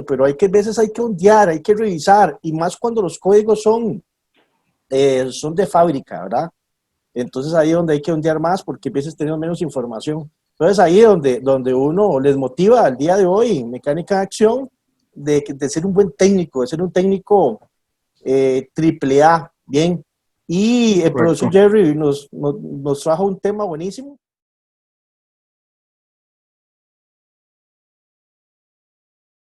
pero a veces hay que ondear, hay que revisar, y más cuando los códigos son de fábrica, ¿verdad? Entonces ahí es donde hay que ondear más porque a veces tenemos menos información. Entonces ahí es donde uno les motiva al día de hoy, mecánica de acción, de ser un buen técnico, de ser un técnico triple A, bien. Y el profesor Jerry nos trajo un tema buenísimo.